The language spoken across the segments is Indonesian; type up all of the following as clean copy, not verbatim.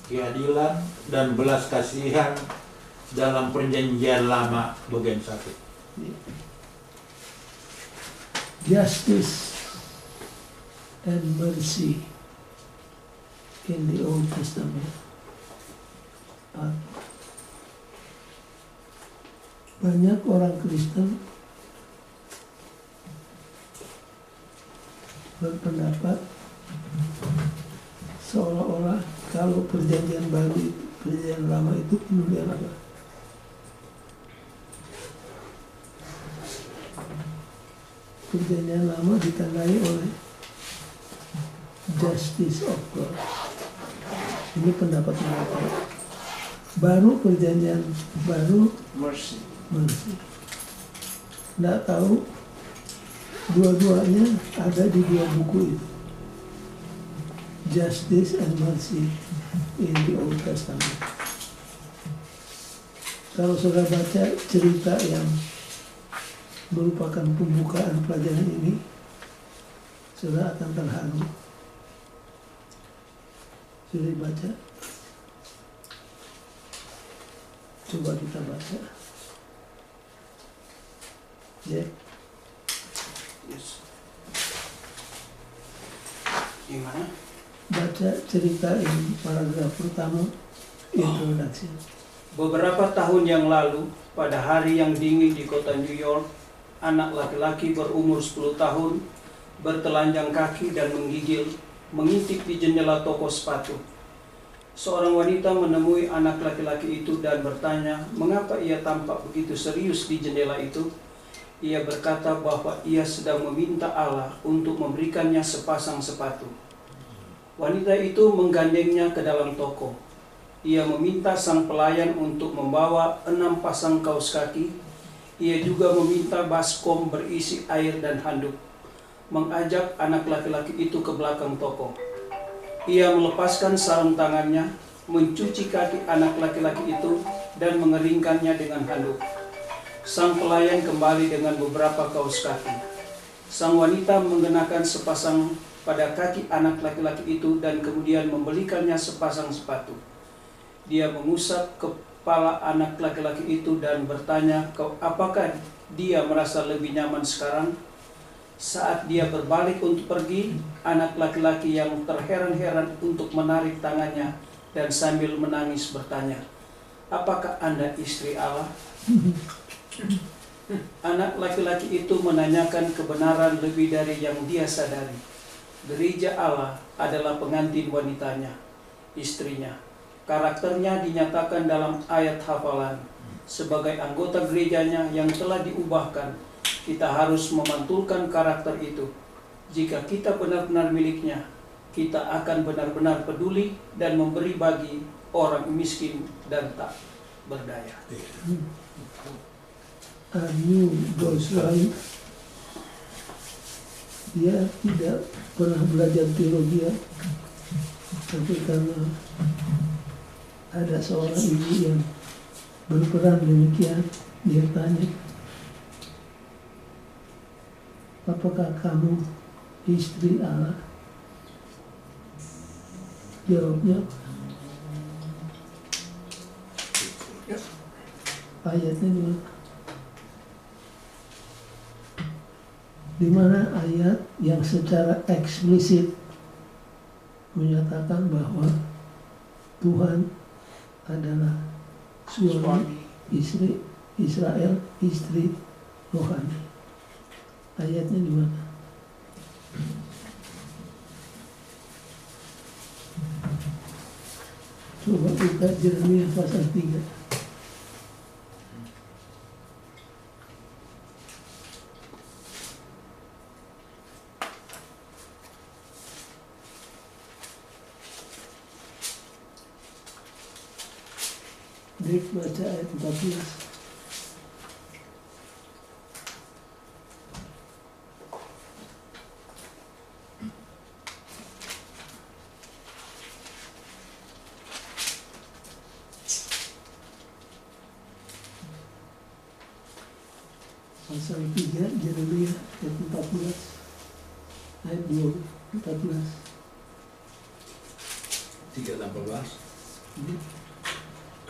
keadilan dan belas kasihan dalam perjanjian lama bagian 1. Justice and mercy in the Old Testament. Banyak orang Kristen berpendapat seolah-olah kalau perjanjian baru, perjanjian lama itu penuh dengan apa? Perjanjian lama ditandai oleh justice of God. Ini pendapat mereka. Baru perjanjian baru Mercy. Nggak tahu dua-duanya ada di 2 buku itu. Justice and Mercy in the Old Testament. Kalau saudara baca cerita yang merupakan pembukaan pelajaran ini, saudara akan terharu. Sudah dibaca? Coba kita baca. Ya. Yes. Gimana? Baca cerita ini, paragraf pertama, introduction. Beberapa tahun yang lalu, pada hari yang dingin di kota New York, anak laki-laki berumur 10 tahun bertelanjang kaki dan menggigil, mengintip di jendela toko sepatu. Seorang wanita menemui anak laki-laki itu dan bertanya, mengapa ia tampak begitu serius di jendela itu? Ia berkata bahwa ia sedang meminta Allah untuk memberikannya sepasang sepatu. Wanita itu menggandengnya ke dalam toko. Ia meminta sang pelayan untuk membawa 6 pasang kaos kaki. Ia juga meminta baskom berisi air dan handuk. Mengajak anak laki-laki itu ke belakang toko. Ia melepaskan sarung tangannya, mencuci kaki anak laki-laki itu, dan mengeringkannya dengan handuk. Sang pelayan kembali dengan beberapa kaos kaki. Sang wanita mengenakan sepasang pada kaki anak laki-laki itu dan kemudian membelikannya sepasang sepatu. Dia mengusap kepala anak laki-laki itu dan bertanya, apakah dia merasa lebih nyaman sekarang? Saat dia berbalik untuk pergi, anak laki-laki yang terheran-heran untuk menarik tangannya dan sambil menangis bertanya, apakah Anda istri Allah? Anak laki-laki itu menanyakan kebenaran lebih dari yang dia sadari. Gereja Allah adalah pengantin wanitanya, istrinya. Karakternya dinyatakan dalam ayat hafalan. Sebagai anggota gerejanya yang telah diubahkan, kita harus memantulkan karakter itu. Jika kita benar-benar miliknya, kita akan benar-benar peduli dan memberi bagi orang miskin dan tak berdaya. New Boys Life, dia tidak pernah belajar teologi, tapi karena ada seorang ibu yang berperan demikian, dia tanya, apakah kamu istri Allah? Jawabnya, ayatnya gimana? Di mana ayat yang secara eksplisit menyatakan bahwa Tuhan adalah suami istri Israel, istri rohani. Ayatnya di mana? Coba buka Yeremia pasal 3. Dek baca ayat 14. Pasal 3 Yeremia ayat 14 ayat 14. 3:14.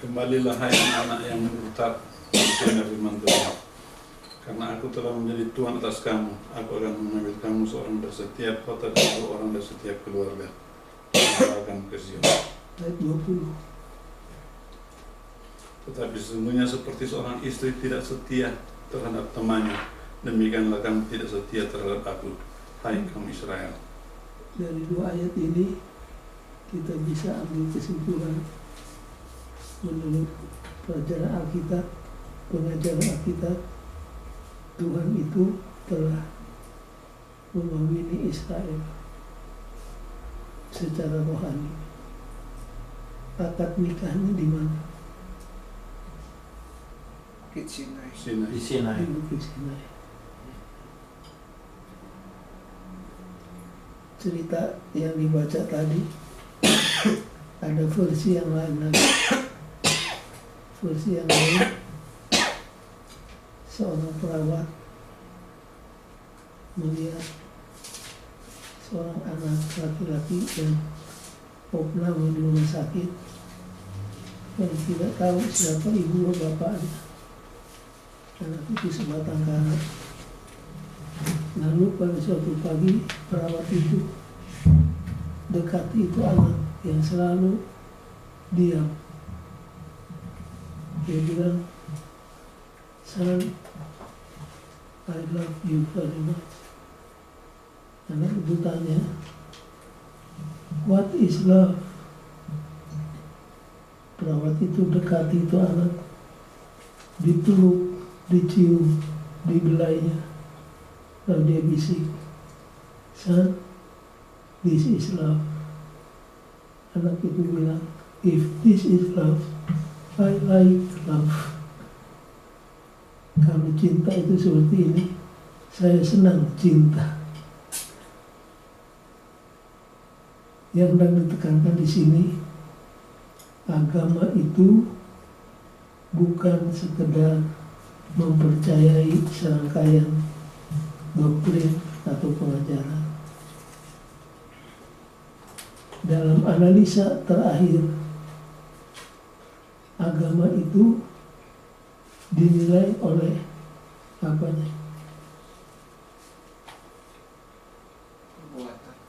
Kembalilah hai anak yang murtad, dengar firman Tuhan. Karena aku telah menjadi Tuhan atas kamu, aku akan mengambil kamu seorang dari setiap kota dan seorang dari setiap keluarga. Membawakan ke Sion. Ayat 20. Tetapi sesungguhnya seperti seorang istri tidak setia terhadap temannya, demikianlah kamu tidak setia terhadap aku, hai kaum Israel. Dari dua ayat ini kita bisa ambil kesimpulan menurut pelajaran Alkitab, pengajaran Alkitab, Tuhan itu telah memawini Israel secara rohani. Akad nikahnya di mana? Bukit Sinai. Di Sinai. Di Bukit Sinai. Cerita yang dibaca tadi ada versi yang lain lagi. Versi yang lain, seorang perawat melihat seorang anak laki-laki yang opname di rumah sakit dan tidak tahu siapa ibu atau bapaknya. Anak itu sebatang kara. Lalu pada suatu pagi perawat itu dekati itu anak yang selalu diam. Dia bilang, "Son, I love you very much." Anak itu tanya, "What is love?" Perawat itu dekati itu anak, dipeluk, dicium, dibelainya. Lalu dia bisik, "Son, this is love." Anak itu bilang, "If this is love, I like love." Kalau cinta itu seperti ini, saya senang cinta. Yang sedang ditekankan di sini, agama itu bukan sekedar mempercayai serangkaian doktrin atau pengajaran. Dalam analisa terakhir, agama itu dinilai oleh apanya?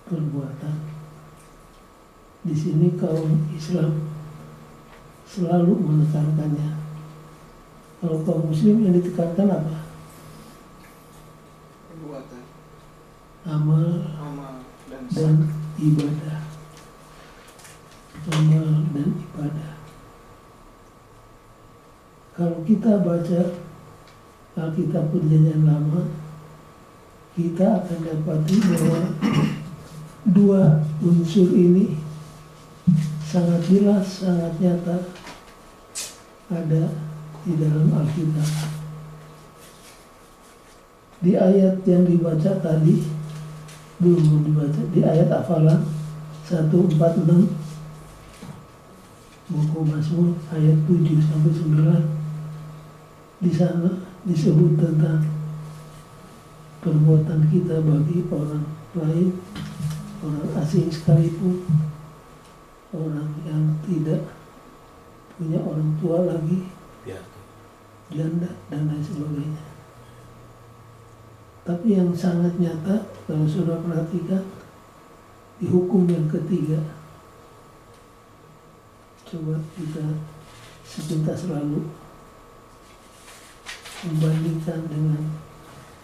Perbuatan. Di sini kaum Islam selalu menekankannya. Kalau kaum Muslim yang ditekankan apa? Perbuatan, Amal amal, dan ibadah. Amal dan ibadah. Kalau kita baca Alkitab Perjanjian Lama, kita akan dapati bahwa dua unsur ini sangat jelas, sangat nyata ada di dalam Alkitab. Di ayat yang dibaca tadi, belum dibaca, di ayat hafalan 146 buku Mazmur ayat 7-9, di sana disebut tentang perbuatan kita bagi orang lain, orang asing sekalipun, orang yang tidak punya orang tua lagi, janda dan lain sebagainya. Tapi yang sangat nyata, kalau sudah perhatikan, di hukum yang ketiga, coba kita sepintas lalu membandingkan dengan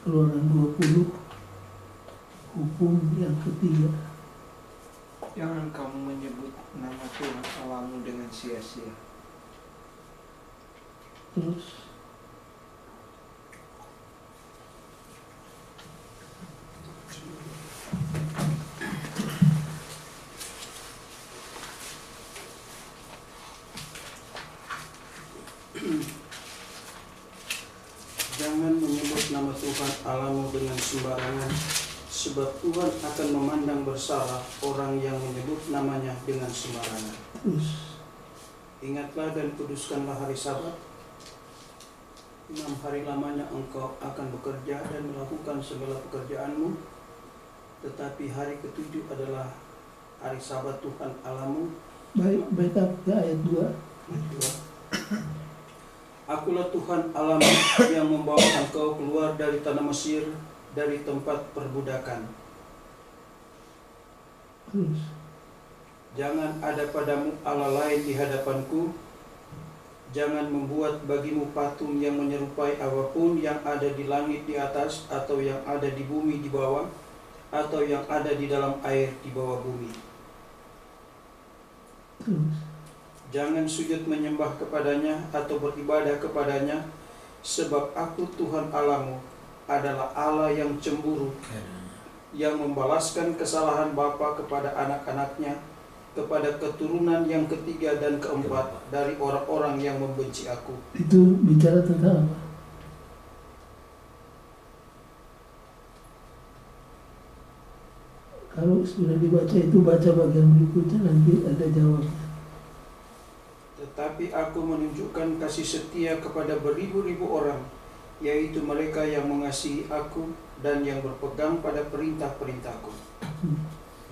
Keluaran 20, hukum yang ketiga. Jangan kamu menyebut nama Tuhan Allahmu dengan sia-sia. Terus Jangan menyebut nama Tuhan Allahmu dengan sembarangan, sebab Tuhan akan memandang bersalah orang yang menyebut namanya dengan sembarangan. terus Ingatlah dan kuduskanlah hari Sabat. 6 hari lamanya engkau akan bekerja dan melakukan segala pekerjaanmu, tetapi hari ke-7 adalah hari Sabat Tuhan Allahmu. baik, backup ke ayat 2. Akulah Tuhan Allahmu yang membawa engkau keluar dari tanah Mesir, dari tempat perbudakan. Terus, Jangan ada padamu Allah lain di hadapanku. Jangan membuat bagimu patung yang menyerupai apapun yang ada di langit di atas, atau yang ada di bumi di bawah, atau yang ada di dalam air di bawah bumi. terus, Jangan sujud menyembah kepadanya atau beribadah kepadanya, sebab aku Tuhan Allahmu adalah Allah yang cemburu, yang membalaskan kesalahan bapa kepada anak-anaknya, kepada keturunan yang ketiga dan keempat dari orang-orang yang membenci aku. itu bicara tentang apa? Kalau sudah dibaca itu, baca bagian berikutnya, nanti ada jawabnya. Tetapi aku menunjukkan kasih setia kepada beribu-ribu orang, yaitu mereka yang mengasihi aku dan yang berpegang pada perintah-perintahku.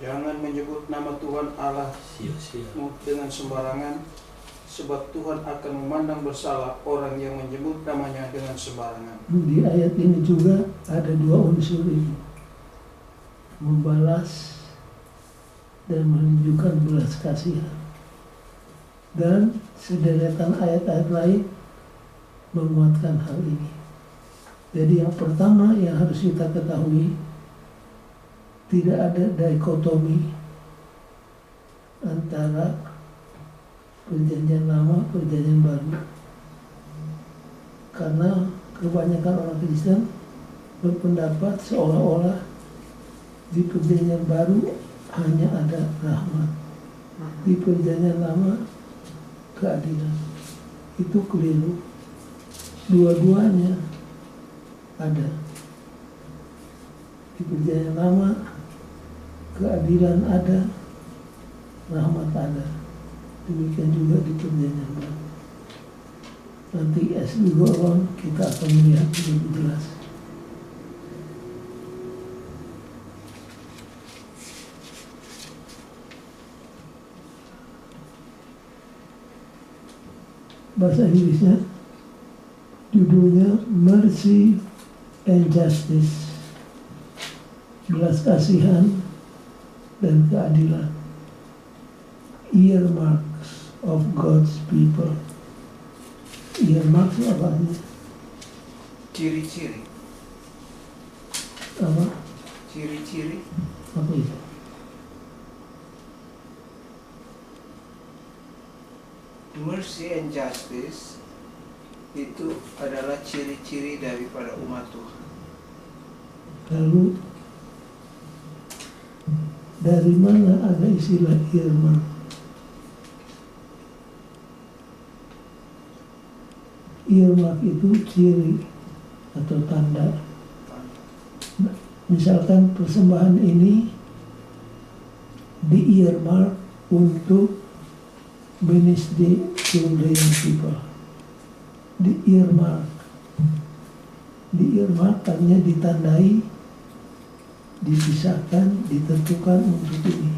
Jangan menyebut nama Tuhan Allahmu dengan sembarangan, sebab Tuhan akan memandang bersalah orang yang menyebut namanya dengan sembarangan. Di ayat ini juga ada dua unsur ini, membalas dan menunjukkan belas kasihan. Dan sederetan ayat-ayat lain menguatkan hal ini. Jadi yang pertama yang harus kita ketahui, tidak ada dikotomi antara perjanjian lama, perjanjian baru. Karena kebanyakan orang Kristen berpendapat seolah-olah di perjanjian baru hanya ada rahmat, di perjanjian lama keadilan. Itu keliru. Dua-duanya ada. Di perjanjian lama keadilan ada, rahmat ada. Demikian juga di perjanjian baru. Nanti as we go on, kita akan melihat lebih jelas. Bahasa Inggrisnya judulnya Mercy and Justice, belas kasihan dan keadilan, earmarks of God's people. Earmarks apa artinya? Ciri-ciri. Apa? Ciri-ciri. Apa itu? Mercy and justice itu adalah ciri-ciri daripada umat Tuhan. Lalu dari mana ada istilah earmark? Earmark itu ciri atau tanda. Misalkan persembahan ini di earmark untuk ministry to the young people. Di earmark artinya ditandai, dipisahkan, ditentukan untuk ini.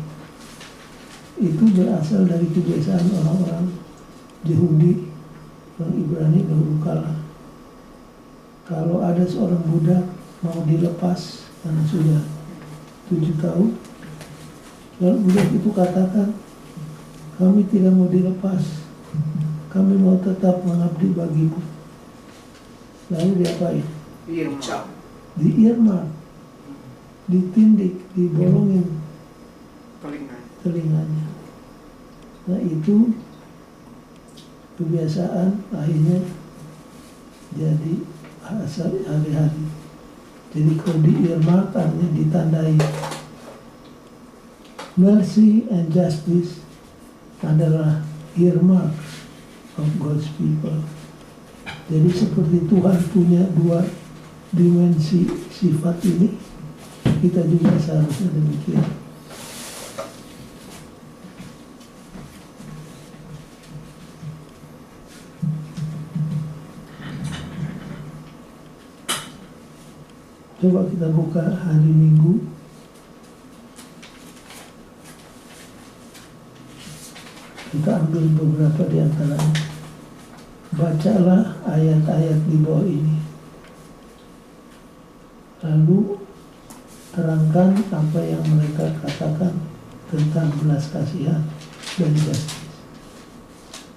Itu berasal dari kebiasaan orang-orang Yahudi, orang Ibrani dahulu kala. Kalau ada seorang budak mau dilepas karena sudah 7 tahun, lalu budak itu katakan, kami tidak mau dilepas, kami mau tetap mengabdi bagimu. Lalu diapain? Earmark. Di earmark, ditindik, dibolongin telinganya. Nah itu kebiasaan akhirnya jadi hari-hari. Jadi kalau di earmark artinya ditandai. Mercy and justice adalah earmark of God's people. Jadi seperti Tuhan punya dua dimensi sifat ini, kita juga seharusnya demikian. Coba kita buka hari Minggu. Kita ambil beberapa di antaranya. Bacalah ayat-ayat di bawah ini. Lalu terangkan apa yang mereka katakan tentang belas kasihan dan justice.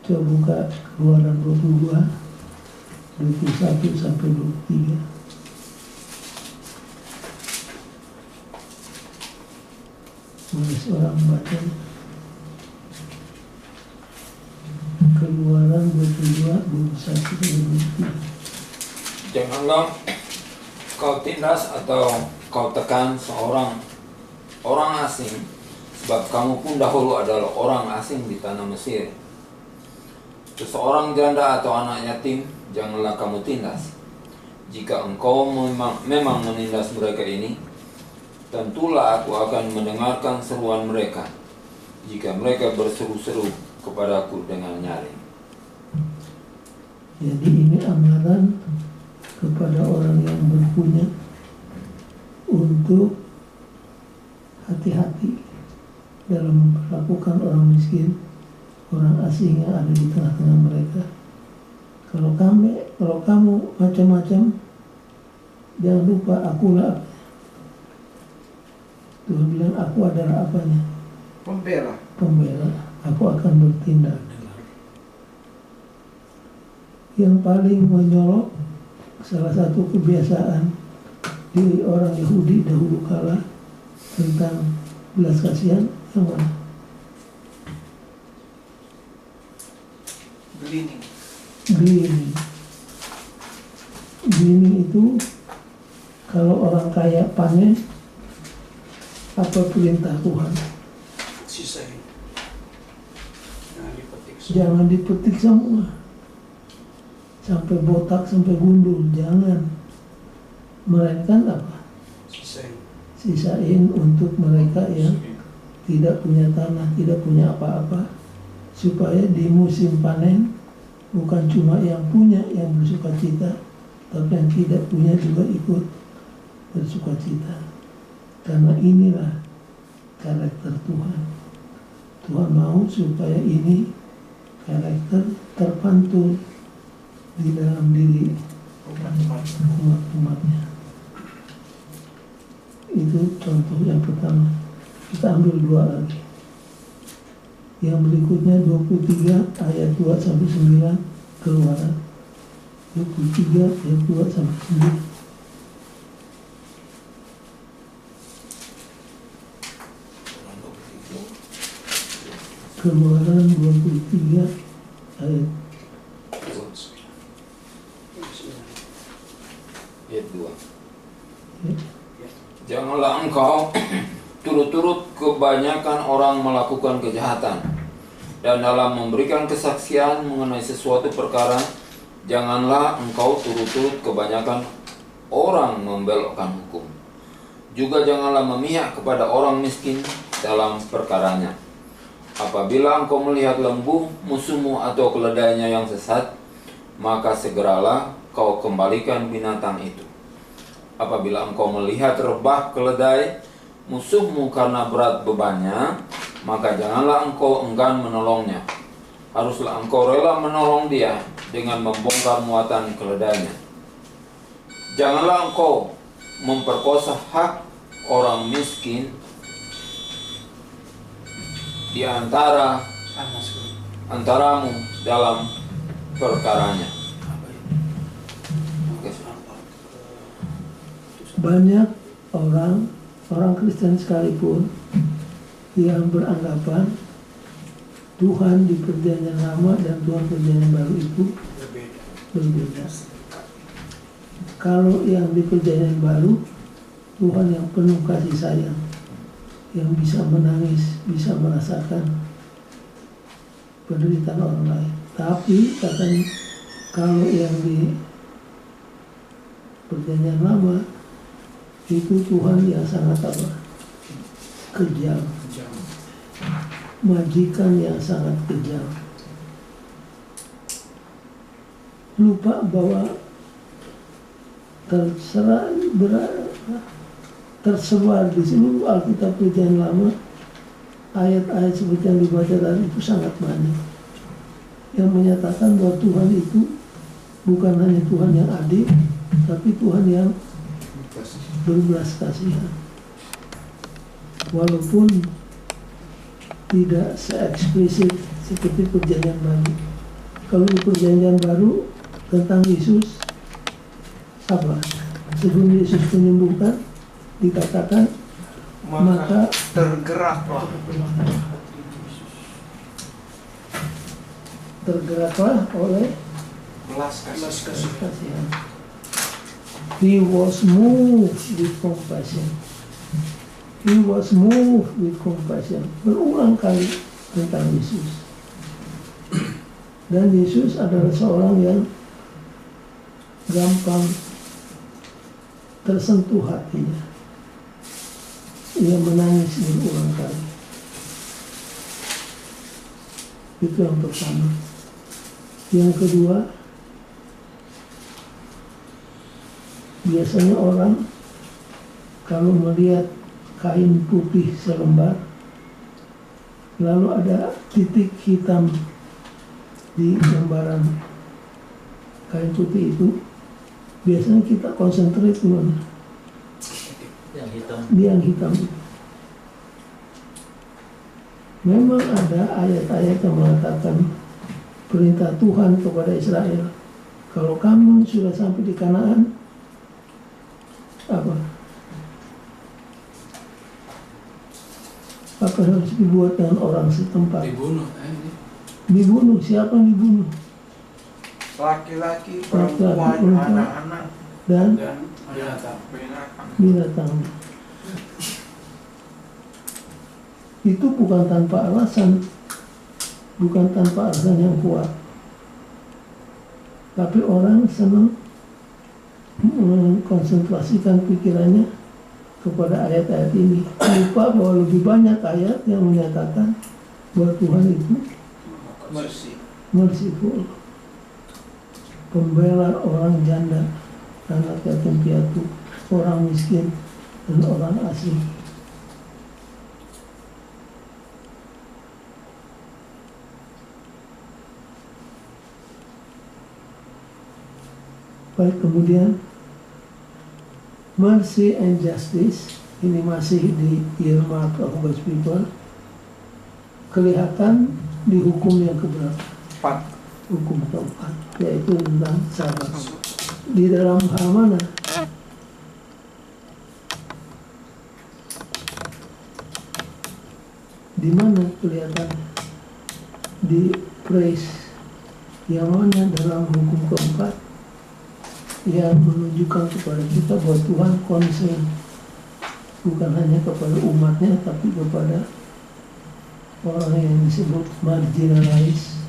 Coba buka Keluaran 22, 21 sampai 23. Boleh seorang baca. Keluaran 22, 21 sampai 23. Janganlah kau tindas atau kau tekan seorang orang asing, sebab kamu pun dahulu adalah orang asing di tanah Mesir. Seseorang janda atau anak yatim janganlah kamu tindas. Jika engkau memang menindas mereka ini, tentulah aku akan mendengarkan seruan mereka jika mereka berseru-seru kepadaku dengan nyaring. Jadi ini amaran kepada orang yang berpunya untuk hati-hati dalam memperlakukan orang miskin, orang asing yang ada di tengah-tengah mereka. Kalau kamu macam-macam, jangan lupa akulah. Tuhan bilang aku adalah apanya? Pembela. Pembela. Aku akan bertindak. Yang paling menyolok, salah satu kebiasaan di orang Yahudi dahulu kala tentang belas kasihan yang mana? Gleaning. Gleaning itu kalau orang kaya panen, apa perintah Tuhan? Sisain. Jangan dipetik. Jangan dipetik semua, sampai botak, sampai gundul, jangan. Melainkan apa? Sisain. Sisain untuk mereka yang tidak punya tanah, tidak punya apa-apa, supaya di musim panen bukan cuma yang punya yang bersuka cita, tapi yang tidak punya juga ikut bersuka cita. Karena inilah karakter Tuhan. Tuhan mau supaya ini karakter terpantul di dalam diri umat-umatnya. Itu contoh yang pertama. Kita ambil dua lagi. Yang berikutnya 23 ayat 2 sampai 9 Keluaran. 23 ayat 2 sampai 9. Keluaran 23 ayat Ayat 2. ya. Janganlah engkau turut-turut kebanyakan orang melakukan kejahatan, dan dalam memberikan kesaksian mengenai sesuatu perkara, janganlah engkau turut-turut kebanyakan orang membelokkan hukum. Juga janganlah memihak kepada orang miskin dalam perkaranya. Apabila engkau melihat lembu musuhmu atau keledainya yang sesat, maka segeralah kau kembalikan binatang itu. Apabila engkau melihat rebah keledai musuhmu karena berat bebannya, maka janganlah engkau enggan menolongnya. Haruslah engkau rela menolong dia dengan membongkar muatan keledainya. Janganlah engkau memperkosa hak orang miskin di antaramu dalam perkaranya. Banyak orang Kristen sekalipun yang beranggapan Tuhan di Perjanjian Lama dan Tuhan Perjanjian Baru itu berbeda. Kalau yang di Perjanjian Baru, Tuhan yang penuh kasih sayang, yang bisa menangis, bisa merasakan penderitaan orang lain. Tapi katanya kalau yang di Perjanjian Lama itu Tuhan yang sangat apa? Kejam. Majikan yang sangat kejam. Lupa bahwa tersebar di seluruh Alkitab Perjanjian Lama ayat-ayat seperti yang dibaca tadi itu sangat banyak yang menyatakan bahwa Tuhan itu bukan hanya Tuhan yang adil, tapi Tuhan yang berbelas kasihan. Walaupun tidak se-eksplisit seperti perjanjian baru. Kalau di perjanjian baru tentang Yesus, apa? Sebelum Yesus menyembuhkan, dikatakan maka tergeraklah oleh belas kasih. kasihan. He was moved with compassion. He was moved with compassion. Berulang kali tentang Yesus. Dan Yesus adalah seorang yang gampang tersentuh hatinya. Ia menangis berulang kali. Itu yang pertama. Yang kedua, biasanya orang kalau melihat kain putih selembar, lalu ada titik hitam di lembaran kain putih itu, biasanya kita konsentrasi di mana? Yang hitam. Di yang hitam itu. Memang ada ayat-ayat yang mengatakan perintah Tuhan kepada Israel, kalau kamu sudah sampai di Kanaan, apa harus dibuat dengan orang setempat? Dibunuh. Siapa yang dibunuh? Laki-laki, Laki-laki, perempuan, anak-anak, dan binatang. Itu bukan tanpa alasan yang kuat. Tapi orang senang mengkonsentrasikan pikirannya kepada ayat-ayat ini. Lupa bahwa lebih banyak ayat yang menyatakan bahwa Tuhan itu merciful, pembela orang janda, anak yatim piatu, orang miskin, dan orang asing. Baik, kemudian mercy and justice, ini masih di earmark of God's people, kelihatan di hukum yang keberapa? 4. Hukum keempat, yaitu tentang sabat. Di dalam hal mana? Di mana kelihatan? Di praise. Yang mana dalam hukum keempat yang menunjukkan kepada kita bahwa Tuhan concern bukan hanya kepada umatnya, tapi kepada orang yang disebut marginalized,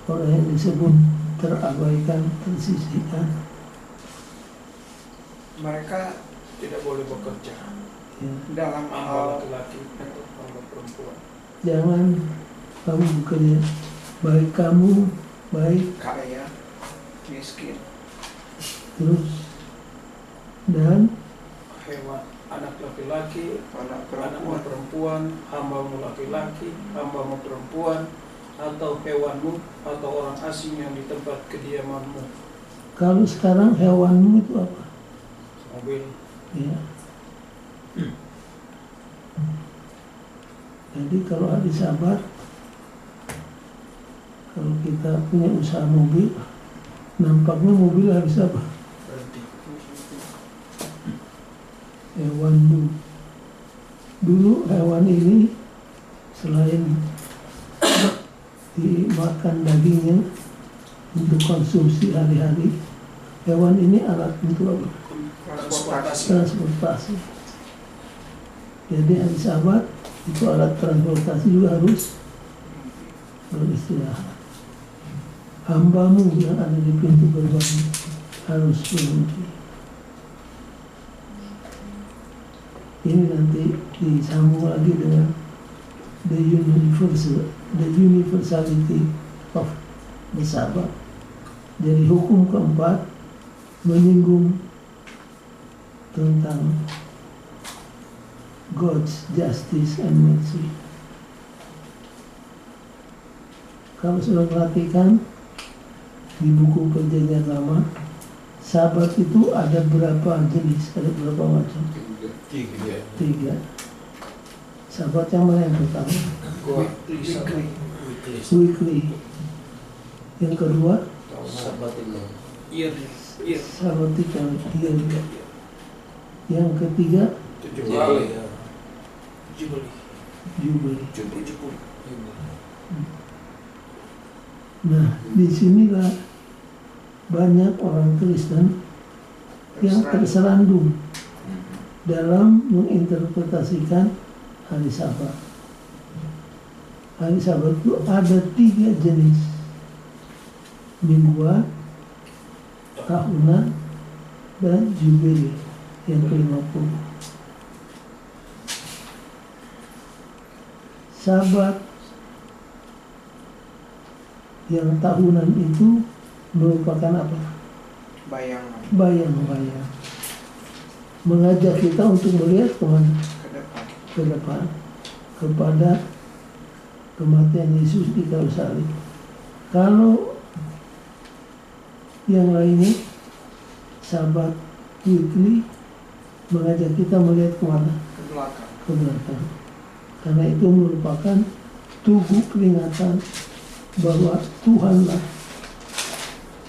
orang yang disebut terabaikan, tersisihkan. Mereka tidak boleh bekerja. Ya. Dalam Hamba hal laki-laki atau hamba perempuan. Jangan kamu bekerja, baik kamu, baik kaya, miskin, terus, dan Hewan, anak laki-laki, anak anakmu perempuan, perempuan, hambamu laki-laki, hambamu perempuan, atau hewanmu, atau orang asing yang di tempat kediamanmu. kalau sekarang hewanmu itu apa? Mobil, Ya. Jadi kalau hari Sabat, kalau kita punya usaha mobil, nampaknya mobil harus apa? berhenti. Hewan dulu hewan ini selain dimakan dagingnya untuk konsumsi hari-hari, hewan ini alat untuk apa? Transportasi. Transportasi. Jadi hari Sabat itu alat transportasi juga harus beristirahat. Hambamu yang ada di pintu gerbang harus berhenti. Ini nanti disambung lagi dengan the universality of the Sabbath. Jadi hukum keempat menyinggung tentang God's justice and mercy. Kalau sudah perhatikan di buku Perjanjian Lama, Sabat itu ada berapa jenis, ada berapa macam? Tiga. Sabat yang mana yang pertama? Weekly. Yang kedua? Yearly. Sabat yang yearly. Yang ketiga? Jubilee. Nah, disinilah banyak orang Kristen yang terserandung dalam menginterpretasikan hari Sabat. Hari Sabat itu ada 3 jenis: mingguan, tahunan, dan jubilee yang ke-50. Sabat yang tahunan itu merupakan apa? Bayangan Bayang-bayang. Mengajak kita untuk melihat kemana? ke depan. Ke depan. Kepada kematian Yesus di kayu salib. Kalau yang lainnya, Sabat weekly, mengajak kita melihat kemana? Ke belakang. Ke belakang. Karena itu merupakan tugu peringatan bahwa Tuhanlah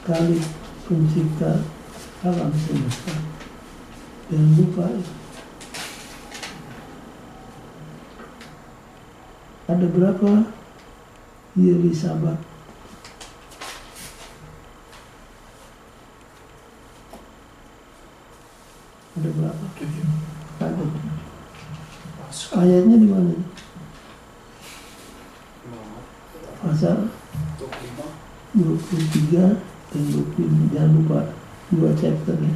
Kali pencipta alam semesta. Jangan lupa, ada berapa yearly Sabat? Ada berapa? 7. Ada. Ayatnya di mana? Pasal 23 dan 25. Jangan lupa 2 chapter ya.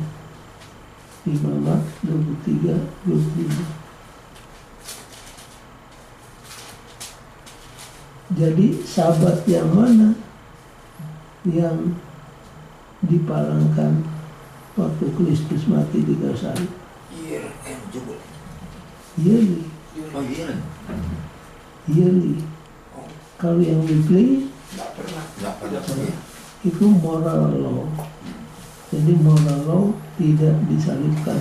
Imamat 23, 25. Jadi Sabat yang mana yang dipalangkan waktu Kristus mati di kayu salib? Yearly. Yearly. Kalau yang weekly itu moral law. Jadi moral law tidak disalibkan,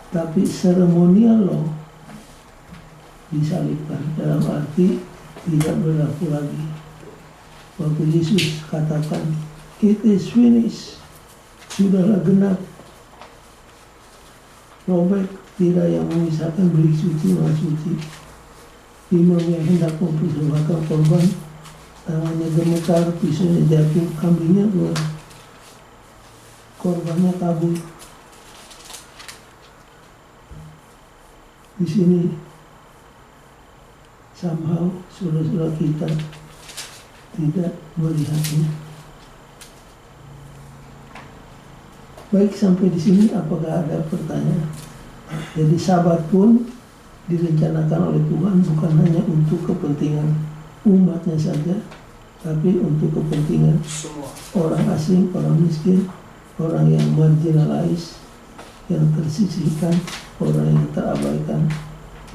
tapi ceremonial law disalibkan. Dalam arti tidak berlaku lagi. Waktu Yesus katakan, "It is finished," sudahlah genap. Robek tidak yang memisahkan bilik suci dengan suci. Imam yang hendak mempersembahkan korban, tangannya gemetar, pisaunya jatuh, kambingnya keluar, korbannya kabur. Di sini somehow saudara-saudara kita tidak melihatnya. Baik, sampai di sini apakah ada pertanyaan? Jadi Sabat pun direncanakan oleh Tuhan bukan hanya untuk kepentingan umatnya saja, tapi untuk kepentingan Semua. orang asing, orang miskin, orang yang marginalized, yang tersisihkan, orang yang terabaikan,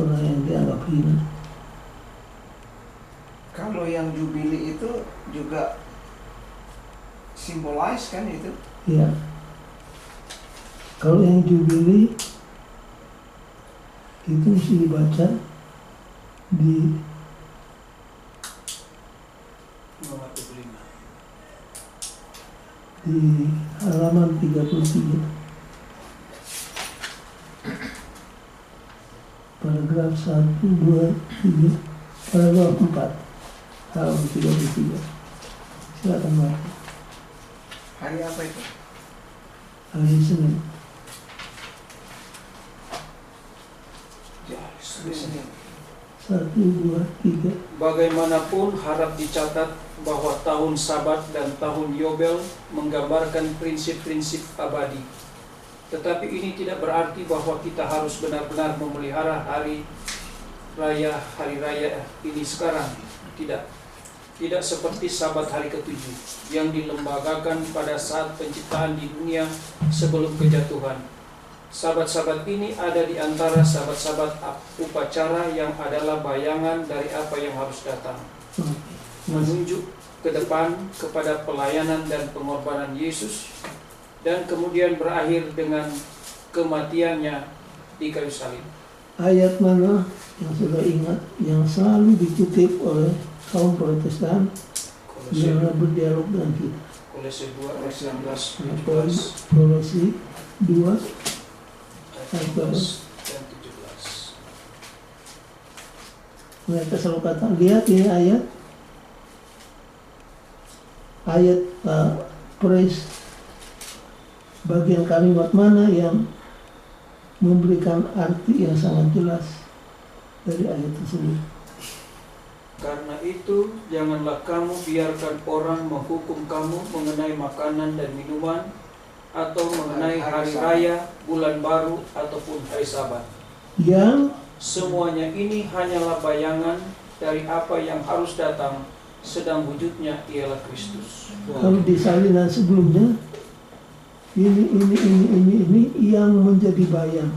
orang yang dianggap hina. Kalau yang Jubilee itu juga symbolize kan itu? Ya, kalau yang Jubilee itu mesti dibaca di halaman 33, paragraf 1, 2, 3, paragraf 4, halaman 33. Silakan baca. Hari apa itu? Hari Senin. Hari Senin. 1, 2, 3. Bagaimanapun harap dicatat bahwa tahun Sabat dan tahun Yobel menggambarkan prinsip-prinsip abadi. Tetapi ini tidak berarti bahwa kita harus benar-benar memelihara hari raya ini sekarang. Tidak. Tidak seperti Sabat hari ke-7 yang dilembagakan pada saat penciptaan di dunia sebelum kejatuhan. Sabat-sabat ini ada di antara sabat-sabat upacara yang adalah bayangan dari apa yang harus datang. Menunjuk ke depan kepada pelayanan dan pengorbanan Yesus, dan kemudian berakhir dengan kematiannya di kayu salib. Ayat mana yang sudah ingat, yang selalu dikutip oleh kaum Protestan yang berdialog dengan kita? Kolose 2 ayat 19, Kolose 2 ayat 19 dan 17. Mereka selalu kata, lihat ini ayat praise, bagian kalimat mana yang memberikan arti yang sangat jelas dari ayat tersebut. Karena itu, janganlah kamu biarkan orang menghukum kamu mengenai makanan dan minuman, atau mengenai hari raya, bulan baru, ataupun hari Sabat. Yang Semuanya ini hanyalah bayangan dari apa yang harus datang, sedang wujudnya ialah Kristus. kalau di salinan sebelumnya, ini yang menjadi bayang.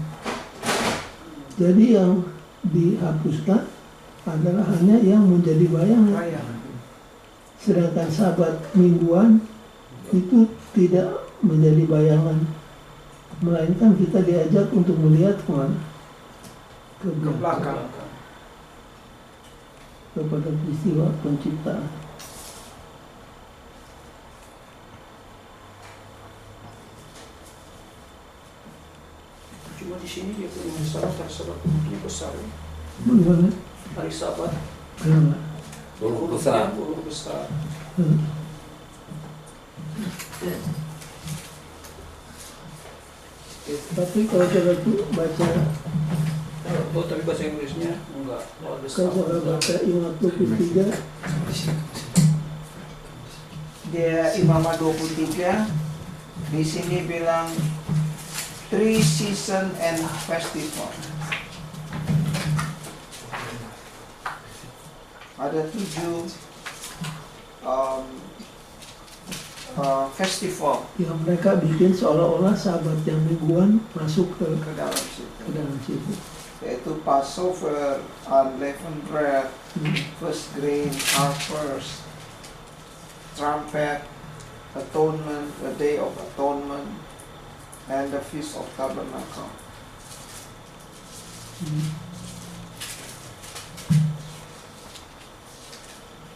Jadi yang dihapuskan adalah hanya yang menjadi bayangan. Sedangkan Sabat mingguan itu tidak menjadi bayangan, melainkan kita diajak untuk melihat kemana? Ke belakang, kepada peristiwa penciptaan. Cuma di sini dia punya masalah hari Sabat bentuknya besar. Bagaimana? Hari Sabat Kenapa? Huruf besar. huruf besar. Tapi kalau saudara baca, Oh, tapi bahasa Inggrisnya enggak. Oh, ada kalau saudara Sabat. baca Imamat 23, Dia Imamat 23 di sini bilang 3 season and festival. Ada 7 festival yang mereka bikin seolah-olah Sabat yang mingguan masuk ke ke dalam situ, dalam situ. yaitu Passover, unleavened bread, first grain, harvest, trumpet, atonement, the day of atonement, and the feast of tabernacle.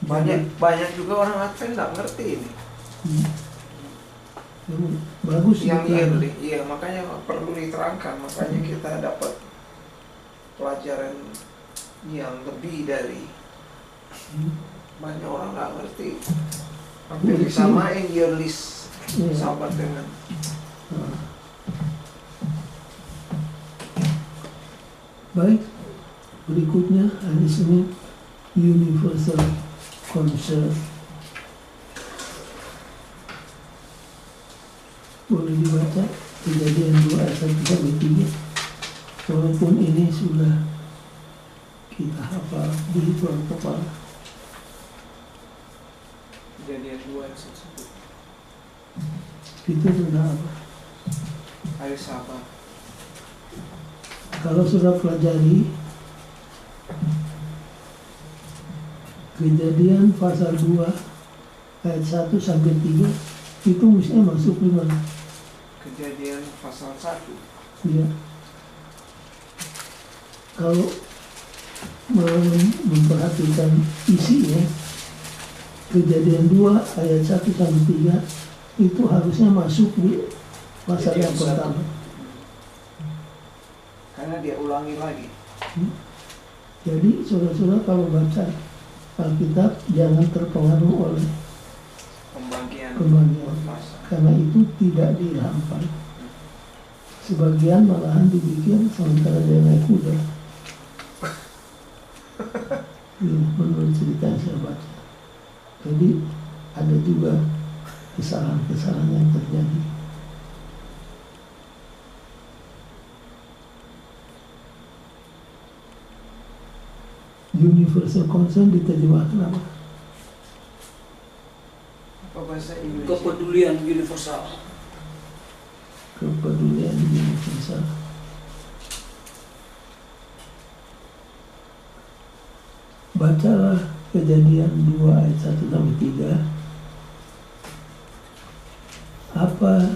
Banyak juga orang Advent nggak ngerti ini. Bagus Yang itu. yearly, iya makanya perlu diterangkan, makanya kita dapat pelajaran yang lebih dari banyak orang nggak ngerti. Hampir disamain yearly Sabat dengan Baik, berikutnya hari Senin Universal Concert. Boleh dibaca Kejadian 2 ayat 1 sampai 3. Walaupun ini sudah kita hafal di luar kepala. Kejadian 2 ayat 1. Itu tentang apa? hari Sabat. Kalau sudah pelajari Kejadian pasal 2 ayat 1 sampai 3, itu mestinya masuk di mana? Kejadian pasal 1. Ya. Kalau mau memperhatikan isinya, Kejadian 2 ayat 1 sampai 3 itu harusnya masuk di pasal yang pertama. Karena dia ulangi lagi. Jadi saudara-saudara kalau baca Alkitab jangan terpengaruh oleh Pembagian masa. karena itu tidak diilhamkan. Sebagian malahan dibikin sementara dia naik kuda. Menurut cerita yang saya baca. Jadi ada juga kesalahan-kesalahan yang terjadi. Universal concern diterjemahkan apa? Apa bahasa Inggris? Kepedulian universal. Kepedulian universal. Bacalah Kejadian 2 ayat 1 sampai 3. Apa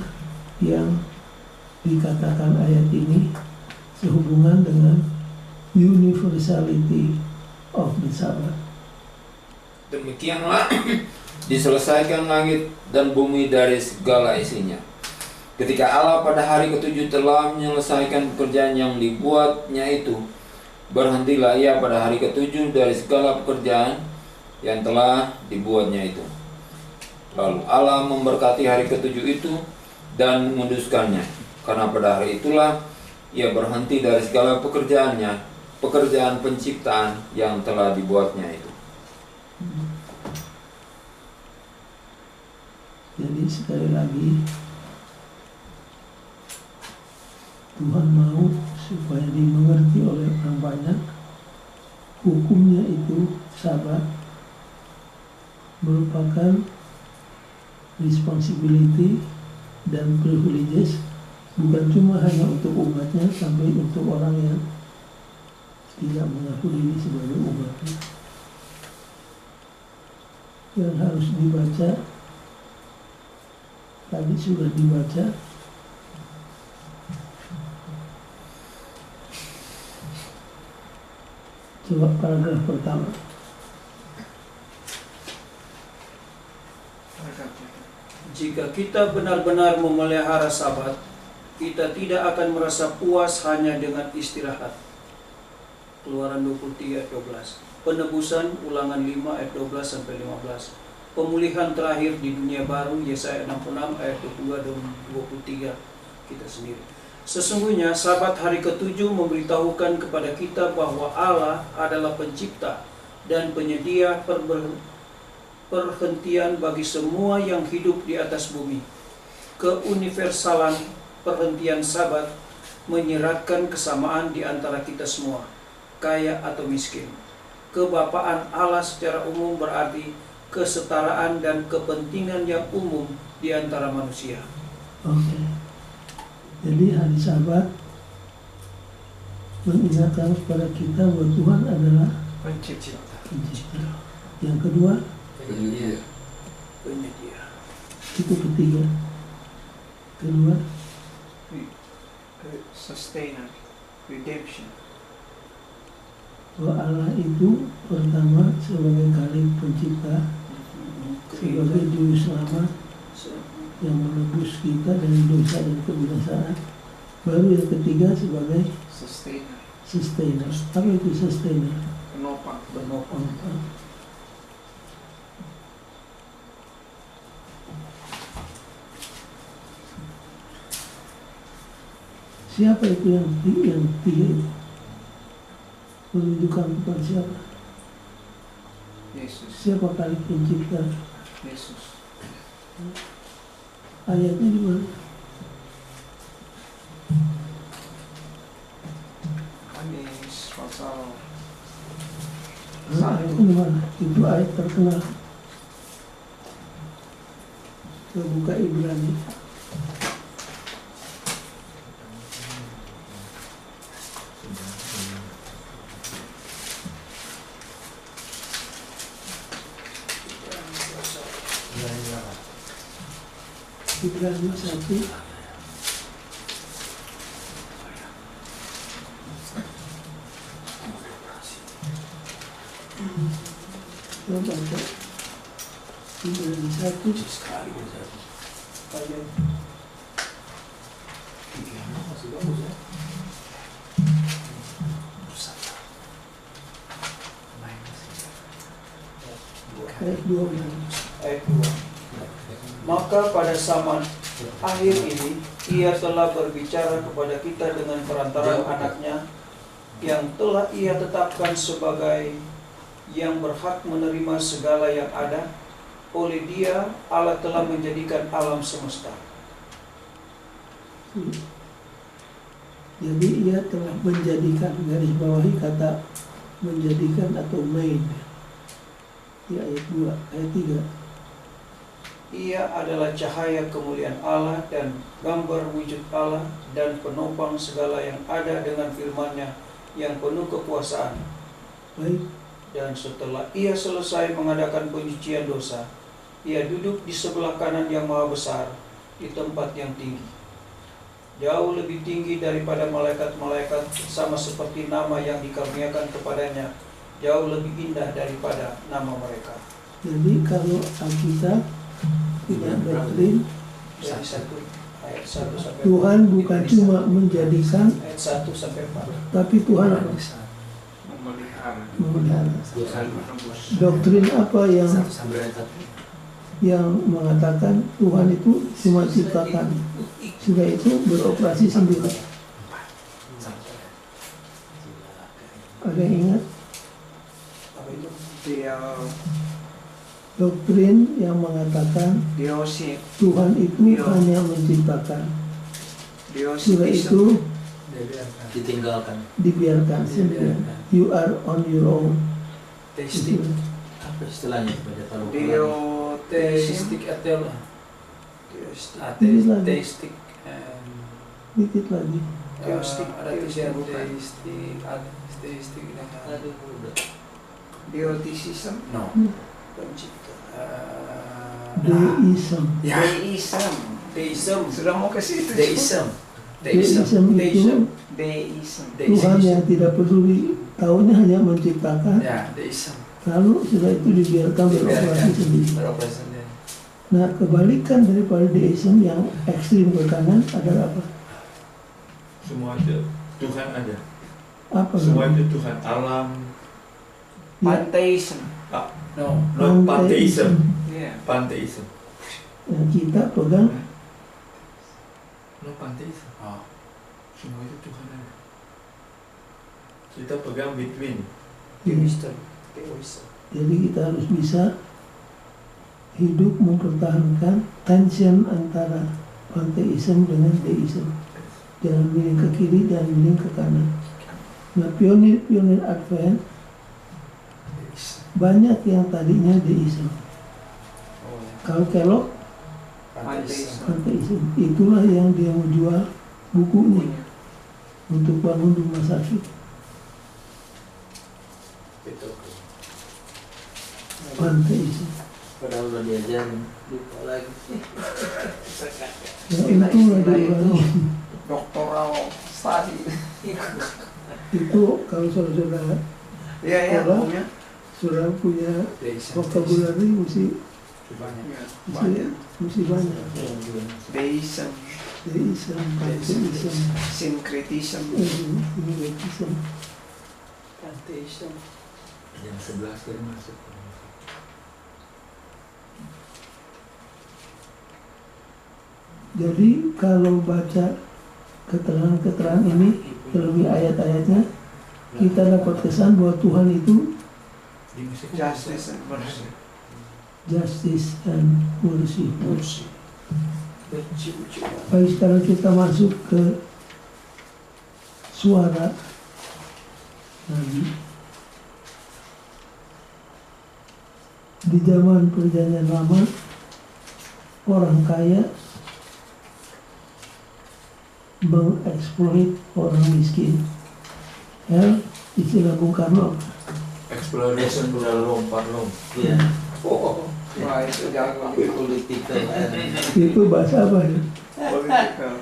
yang dikatakan ayat ini sehubungan dengan universality of the Sabbath? Demikianlah diselesaikan langit dan bumi dari segala isinya. Ketika Allah pada hari ketujuh telah menyelesaikan pekerjaan yang dibuatnya itu, berhentilah ia pada hari ketujuh dari segala pekerjaan yang telah dibuatnya itu. Lalu Allah memberkati hari ketujuh itu dan menguduskannya, karena pada hari itulah ia berhenti dari segala pekerjaannya, pekerjaan penciptaan yang telah dibuatnya itu. Jadi sekali lagi, Tuhan mau supaya dimengerti oleh orang banyak. Hukumnya itu Sabat merupakan responsibility dan privileges, bukan cuma hanya untuk umatnya, sampai untuk orang yang tidak mengaku diri sebagai umatnya. Yang harus dibaca tadi sudah dibaca. Coba paragraf pertama. Jika kita benar-benar memelihara Sabat, kita tidak akan merasa puas hanya dengan istirahat. Keluaran 23 ayat 12. Penebusan Ulangan 5 ayat 12 sampai 15. Pemulihan terakhir di dunia baru Yesaya 66 ayat 22 dan 23 kita sendiri. Sesungguhnya Sabat hari ketujuh memberitahukan kepada kita bahwa Allah adalah pencipta dan penyedia perhentian bagi semua yang hidup di atas bumi. Keuniversalan perhentian Sabat menyeratkan kesamaan di antara kita semua, kaya atau miskin. Kebapaan Allah secara umum berarti kesetaraan dan kepentingan yang umum di antara manusia. Oke. Jadi hari Sabat mengingatkan kepada kita bahwa Tuhan adalah Pencipta. pencipta. Yang kedua, Penyedia. itu ketiga. Kedua, Sustainer. Redemption. bahwa Allah itu pertama sebagai Khalik pencipta, sebagai juru selamat yang menebus kita dari dosa dan kebinasaan. Baru yang ketiga sebagai Sustainer. sustainer. Apa itu sustainer? Penopang. Penopang. Siapa itu yang tiga itu? Menunjukkan kepada siapa? Yesus. Siapa Khalik pencipta? Yesus. Ayatnya di mana? Yohanes pasal Ayatnya di mana? Itu ayat terkenal. Kita buka Ibrani. Ibrani 1 kita baca Ibrani 1 ayat ayat 12. Ayat 2. Maka pada zaman akhir ini ia telah berbicara kepada kita dengan perantaraan anaknya yang telah ia tetapkan sebagai yang berhak menerima segala yang ada. Oleh dia Allah telah menjadikan alam semesta. Jadi ia telah menjadikan, garis bawahi kata menjadikan atau made di ayat 2, ayat 3. Ia adalah cahaya kemuliaan Allah dan gambar wujud Allah dan penopang segala yang ada dengan firman-Nya yang penuh kekuasaan. Baik, Dan setelah ia selesai mengadakan penyucian dosa, ia duduk di sebelah kanan yang maha besar di tempat yang tinggi, jauh lebih tinggi daripada malaikat-malaikat, sama seperti nama yang dikaruniakan kepadanya jauh lebih indah daripada nama mereka. Jadi kalau Alkitab tidak doktrin, Dari 1 ayat 1 sampai 4. Tuhan bukan cuma menjadikan, Ayat 1 sampai 4. tapi Tuhan apa? Memelihara. Memelihara. Menembus. Doktrin apa yang mengatakan Tuhan itu cuma ciptakan, sudah itu beroperasi sendiri? Ada yang ingat? Apa itu? Dia Doktrin yang mengatakan Diosi Tuhan itu hanya menciptakan, sudah itu Ditinggalkan. dibiarkan sendiri. You are on your own. Testing. Apa istilahnya itu baca taruh? Dioteistik atau Dikit lagi, ateistik, dikit lagi. ada tulisan ateistik dan Aduh, udah. Diotisism. no. Pencipta. Deism. Deism. Deism. Sudah mau ke situ. Deism. Deism itu Deism. Tuhan yang tidak peduli, tahunya hanya menciptakan, Ya, deism. lalu sudah itu dibiarkan beroperasi sendiri. Beroperasi sendiri. Nah, kebalikan daripada deism yang ekstrim ke kanan adalah apa? Semua itu Tuhan ada. Apa Semua namanya? itu Tuhan alam. Pantheism. No. No, pantheism. Iya. Pantheism. Yang kita pegang No, pantheism. Oh. Semua itu Tuhan ada. Kita pegang between. Teoism. Teoism. jadi kita harus bisa hidup mempertahankan tension antara pantheism dengan deism. Jangan miring ke kiri, jangan miring ke kanan. Nah, pionir Advent banyak yang tadinya deism. Oh, ya. Kalau Kellogg Pantheism. pantheism, itulah yang dia menjual bukunya untuk bangun rumah sakit. Itu. Pantheism. Padahal udah diajarin, lupa lagi. Ya untung ada ulangi. Doktoral study. Itu kalau saudara Iya ya. Apa? Punya. sudah punya Deism. vocabulary mesti Banyak. Banyak. mesti banyak. Deism. Deism, pantheism, Syncretism. syncretism. Pantheism. Yang 11 tadi masuk. Jadi kalau baca keterangan-keterangan ini terlebih ayat-ayatnya, kita dapat kesan bahwa Tuhan itu Di musik. Justice and mercy. justice and mercy. Mercy. Berjiwa-jiwa. Baik, sekarang kita masuk ke suara Nabi. Di zaman Perjanjian Lama, orang kaya mengeksploit orang miskin. Istilah Bung Karno, Exploration dalam parlong. Iya. Oh, Wah itu jago. Political. itu bahasa apa ya? Political.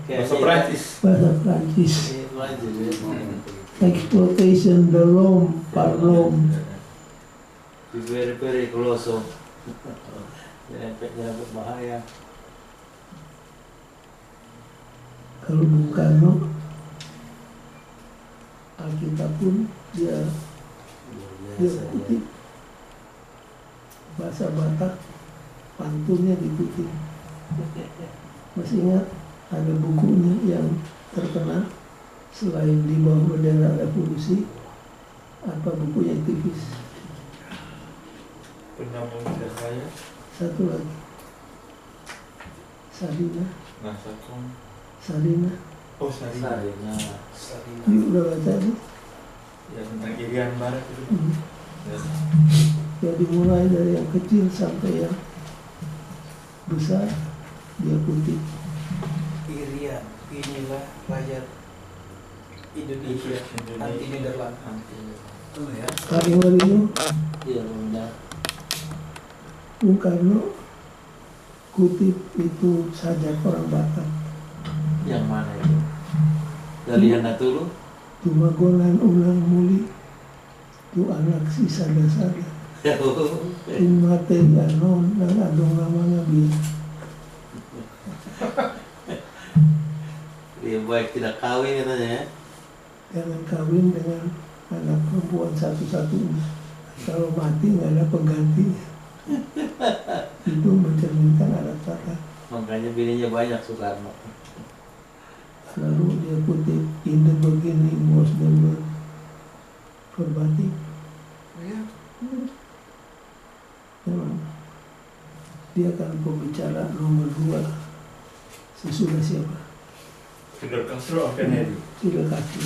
Bahasa Prancis. Bahasa Prancis. Itu aja dia ngomong. Exploitation, delom, parlom. Very close. Efeknya berbahaya. Kalau Bung Karno, Alkitab pun dia Biasa ya. kutip bahasa Batak, pantunnya dikutip. Masih ingat ada bukunya yang terkenal selain di bawah bendera revolusi, apa bukunya tipis? Penyambung lidah saya. Satu lagi, Salina. Nasakom. Salina. Oh, Sari. Sarinya. Ini udah baca nih. Ya, tentang Irian Barat itu. Ya. Jadi mulai dari yang kecil sampai yang besar dia kutip. Irian, inilah rakyat Indonesia anti Nederland. Oh ya. Paling Marino, Iya benar. Bung Karno kutip itu sajak orang Batak. Yang mana itu? Dari Natulu? Tumagonan ulang muli, tu anak si sada-sada. In mate ganon dan adong lama ngabi. Dia baik tidak kawin katanya ya. Jangan kawin dengan anak perempuan satu-satunya. Kalau mati nggak ada penggantinya. Itu mencerminkan adat Batak. Makanya bininya banyak Soekarno. Lalu dia kutip in the beginning was the word verbatim. Oh ya. Memang dia kan pembicara nomor 2 sesudah siapa? Fidel Castro Kennedy. Fidel Castro.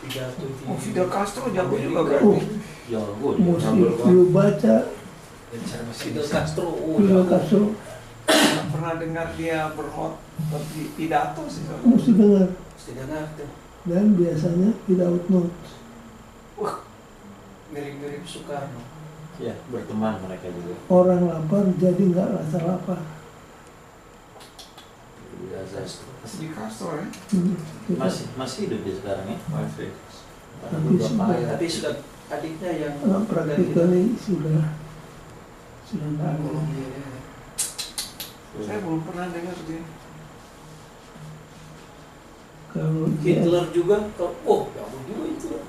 Pidato di Oh, Fidel Castro jago juga Oh, berarti. Jago dia. mesti lu baca Fidel Castro. Oh, Fidel jago. Castro, Nggak pernah dengar dia berhot tapi pidato sih. mesti dengar. Mesti dengar tuh. Dan biasanya without notes. Mirip-mirip Soekarno. Ya, berteman mereka juga. Orang lapar jadi nggak rasa lapar. Biasa. Di Castro ya. Kita Masih hidup dia sekarang ya. Masih. Karena Tapi beberapa sudah. ayat. Tapi sudah adiknya yang praktikally sudah nggak ada. Saya belum pernah dengar dia. Kalau Hitler juga. Oh, jago juga itu.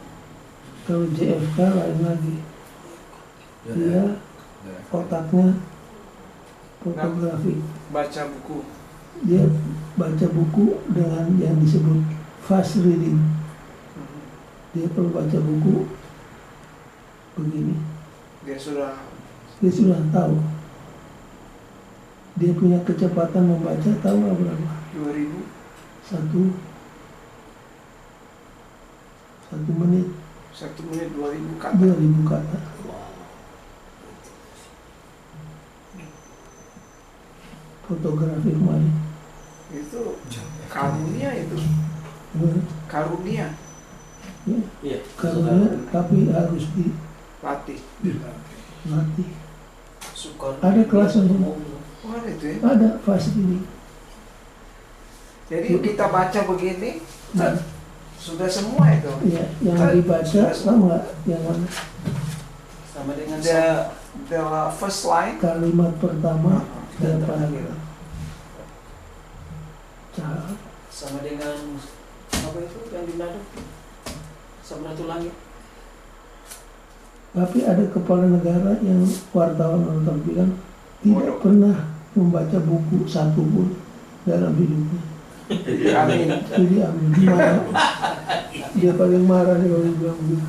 kalau JFK lain lagi. Dia otaknya fotografi. Baca buku. Dia baca buku dengan yang disebut fast reading. Dia kalau baca buku begini, Dia sudah dia sudah tahu. Dia punya kecepatan membaca tahu nggak berapa? 2000. Satu menit 1 menit 2000 kata. 2000 kata. Fotografi kemarin. Itu karunia itu. Karunia. Iya. Karena tapi harus Latih. dilatih. Soekarno. Ada kelas untuk Oh, ada itu ya. ada fast reading. Jadi kita baca begini, sudah semua itu. Ya, yang dibaca sama nggak? Yang mana? Sama dengan The first line. Kalimat pertama dan dan terakhir. paragraf. Sama dengan apa itu yang di Manado? Samratulangi. Tapi ada kepala negara yang wartawan bilang tidak pernah membaca buku satu pun dalam hidupnya. Amin. Jadi marah. Dia paling marah nih kalau bilang begitu.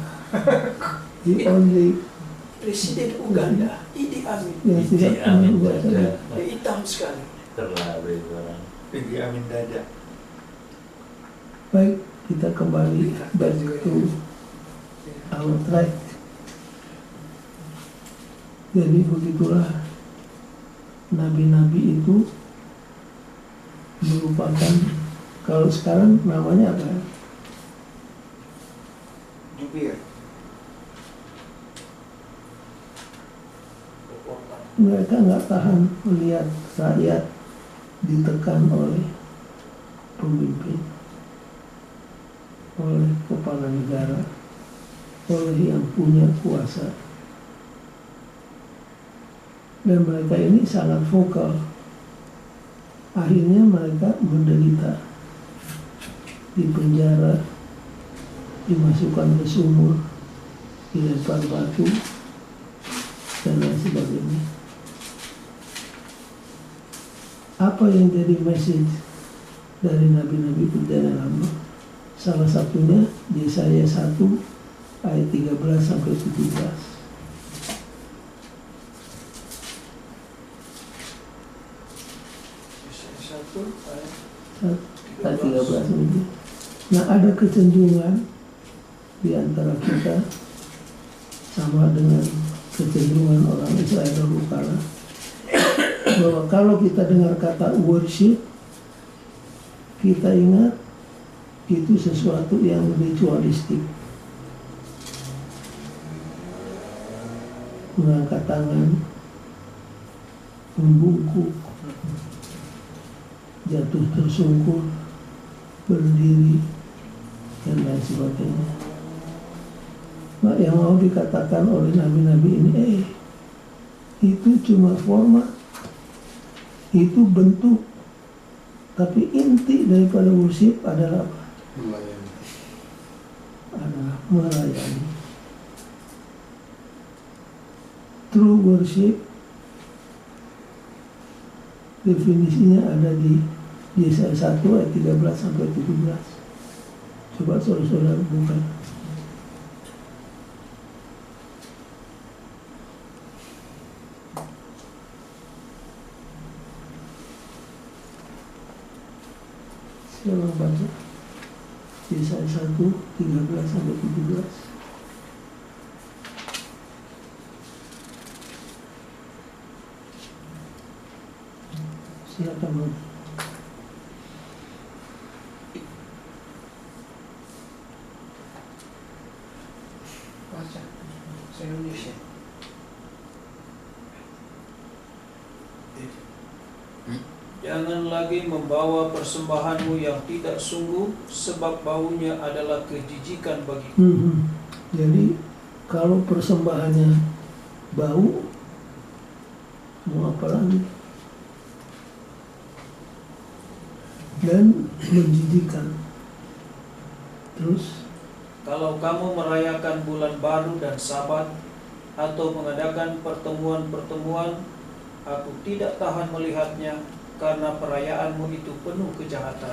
The only Presiden Uganda, Idi Amin. yang tidak pernah membaca. Dia hitam sekali. Terlalu itu orang. Idi Amin Dada. Baik, kita kembali back to our track. Jadi begitulah nabi-nabi itu merupakan, kalau sekarang namanya apa? Jubir. Mereka nggak tahan melihat rakyat ditekan oleh pemimpin, oleh kepala negara, oleh yang punya kuasa. Dan mereka ini sangat vokal. Akhirnya mereka menderita, dipenjara, dimasukkan ke sumur, dilempar batu, dan lain sebagainya. Apa yang jadi message dari nabi-nabi perjalanan lama? Salah satunya Yesaya 1 ayat 13 sampai 17. Ayat 13 ini. Nah, ada kecenderungan di antara kita sama dengan kecenderungan orang Israel dahulu kala, bahwa kalau kita dengar kata worship, kita ingat itu sesuatu yang ritualistik. mengangkat tangan, membungkuk, jatuh tersungkur, berdiri, dan lain sebagainya. Nah, yang mau dikatakan oleh nabi-nabi ini, itu cuma format, itu bentuk, tapi inti daripada worship adalah apa? Melayani. Adalah melayani. True worship definisinya ada di Yesaya 1 ayat 13 sampai 17. Coba saudara-saudara buka. Siapa baca? Yesaya 1 13 sampai 17. Silakan baca. Baca. Saya Indonesia. Jangan lagi membawa persembahanmu yang tidak sungguh, sebab baunya adalah kejijikan bagiku. Jadi kalau persembahannya bau, mau apa lagi? Dan menjijikkan. Terus Kalau kamu merayakan bulan baru dan Sabat, atau mengadakan pertemuan-pertemuan, aku tidak tahan melihatnya, karena perayaanmu itu penuh kejahatan.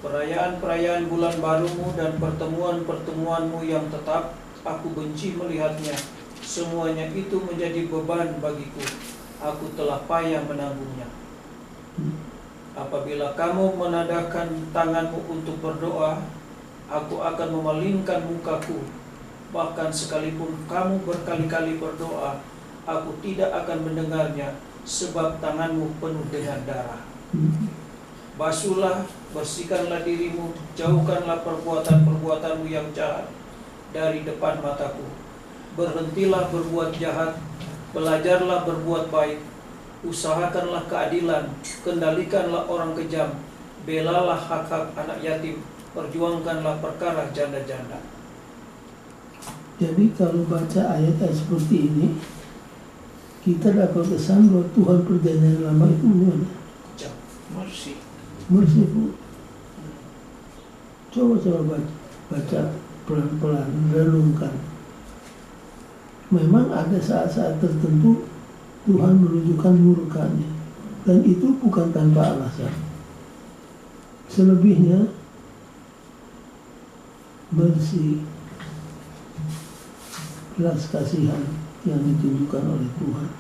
Perayaan-perayaan bulan barumu dan pertemuan-pertemuanmu yang tetap, aku benci melihatnya. Semuanya itu menjadi beban bagiku. Aku telah payah menanggungnya. Apabila kamu menadahkan tanganmu untuk berdoa, aku akan memalingkan mukaku. Bahkan sekalipun kamu berkali-kali berdoa, aku tidak akan mendengarnya, sebab tanganmu penuh dengan darah. Basuhlah, bersihkanlah dirimu, jauhkanlah perbuatan-perbuatanmu yang jahat dari depan mataku. Berhentilah berbuat jahat, belajarlah berbuat baik, usahakanlah keadilan, kendalikanlah orang kejam, belalah hak-hak anak yatim, perjuangkanlah perkara janda-janda. jadi kalau baca ayat-ayat seperti ini, kita dapat kesan bahwa Tuhan perjanjian lama itu gimana? Mercy. Merciful. Coba baca pelan-pelan, renungkan. Memang ada saat-saat tertentu Tuhan menunjukkan murkanya, dan itu bukan tanpa alasan. Selebihnya bersih, belas kasihan yang ditunjukkan oleh Tuhan.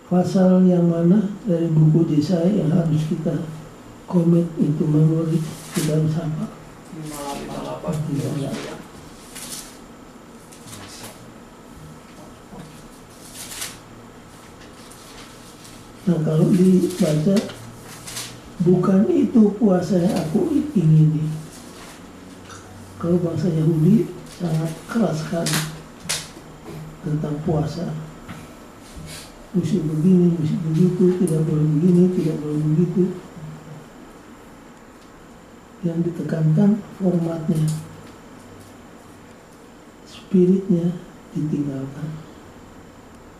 Pasal yang mana dari buku Yesaya yang harus kita komit itu memori, kita harus apa? 58. Nah kalau dibaca, bukan itu puasa yang aku ingini. Kalau bangsa Yahudi sangat keras sekali tentang puasa. Mesti begini, mesti begitu, tidak boleh begini, tidak boleh begitu. Yang ditekankan formatnya, spiritnya ditinggalkan.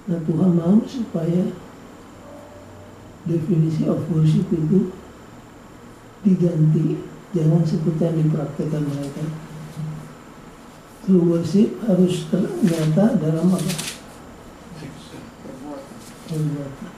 Nah Tuhan mau supaya definisi of worship itu diganti, jangan seperti yang dipraktekkan mereka. True worship harus ternyata dalam apa? Perbuatan.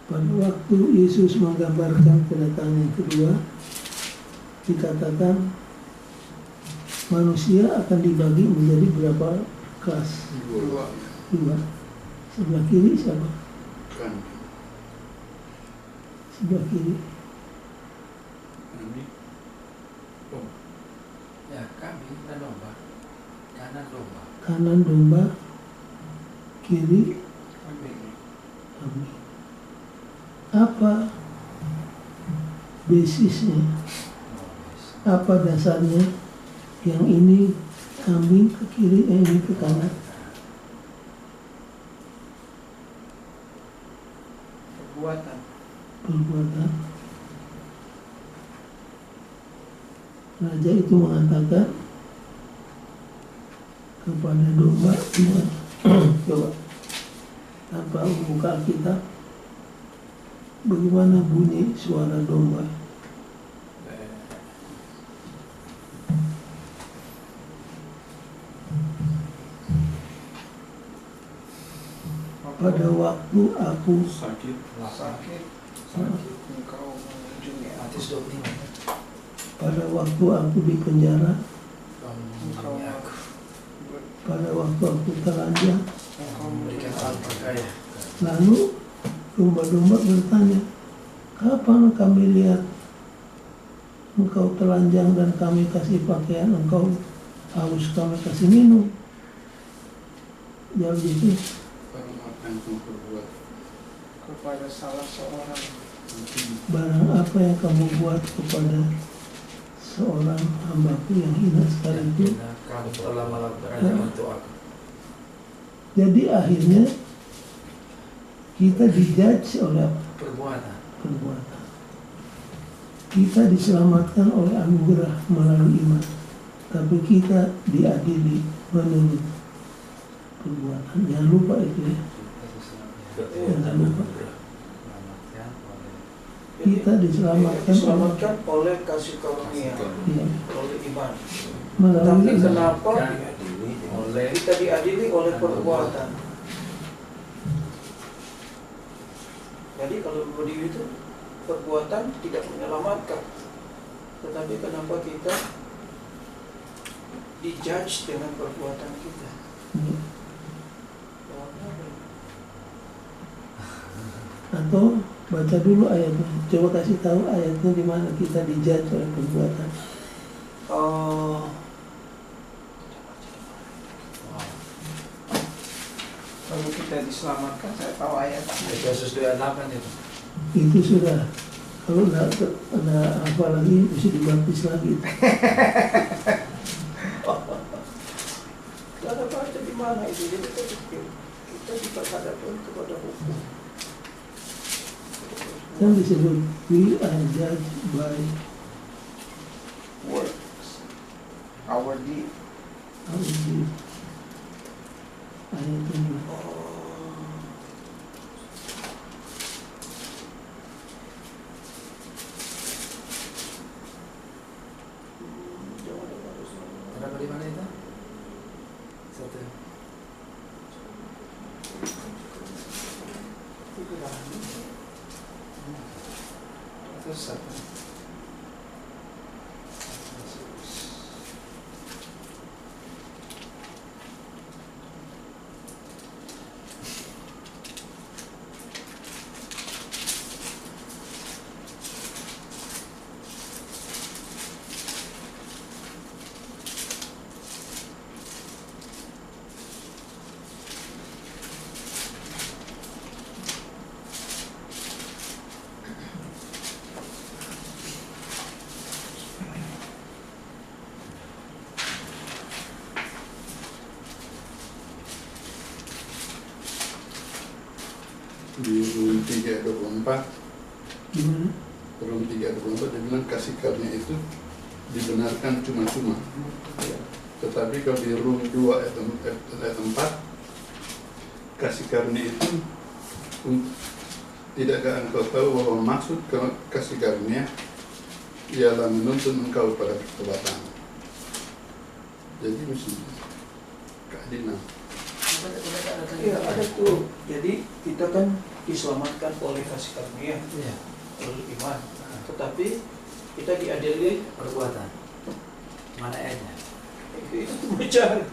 Pada waktu Yesus menggambarkan kedatangan yang kedua, dikatakan manusia akan dibagi menjadi berapa kelas? Dua. Sebelah kiri siapa? Sebelah kiri. dan domba. Kanan domba. Kanan domba, kiri Kambing. kambing. Apa basisnya? Apa dasarnya? Yang ini kambing ke kiri, yang ini ke kanan. Perbuatan. Perbuatan. Raja itu mengatakan kepada domba, coba tanpa membuka Alkitab, bagaimana bunyi suara domba? Pada waktu aku Sakit. Sakit. Engkau mengunjungi aku. Matius 25. pada waktu aku di penjara, Engkau pada waktu aku telanjang. Engkau memberikan al-pakaian. Lalu domba-domba bertanya, kapan kami lihat engkau telanjang dan kami kasih pakaian, engkau haus kami kasih minum? Jawab Yesus, Barang apa yang kamu perbuat? kepada salah seorang barang apa yang kamu buat kepada seorang hambaku yang hina sekalipun. Kamu telah melakukannya untuk aku. Jadi akhirnya kita dijudge oleh apa? Perbuatan. Perbuatan. Kita diselamatkan oleh anugerah melalui iman, tapi kita diadili menurut perbuatan. Jangan lupa itu ya. Jangan lupa. Kita diselamatkan oleh kasih karunia, ya, oleh iman. melalui Tapi iman. kenapa Oleh kita diadili oleh perbuatan? Jadi kalau begitu itu perbuatan tidak menyelamatkan. Tetapi kenapa kita dijudge dengan perbuatan kita? Ya. Jawabnya apa? Atau baca dulu ayatnya. Coba kasih tahu ayatnya di mana kita dijudge oleh perbuatan. kalau kita diselamatkan, saya tahu ayat. Efesus 2:8 itu. Itu sudah. Kalau nggak apa lagi, mesti dibaptis lagi. Ada baca di mana itu? Jadi kita diperhadapkan kepada hukum. Kan disebut we are judged by Works. Our deed. our deed. Ayat ini. Berapa di mana itu? Satu. Terus satu. Di Rum 3:24, Gimana? Rum 3:24 dia bilang kasih karunia itu dibenarkan cuma-cuma. Tetapi kalau di Rum 2 ayat 4, kasih karunia itu tidakkah engkau tahu bahwa maksud kasih karunia ialah menuntun engkau pada pertobatan. Jadi mesti keadilan. Iya, ada tuh. Jadi kita kan diselamatkan oleh kasih karunia, Iya. oleh iman. Tetapi kita diadili Perbuatan. Mana ayatnya? itu mencari.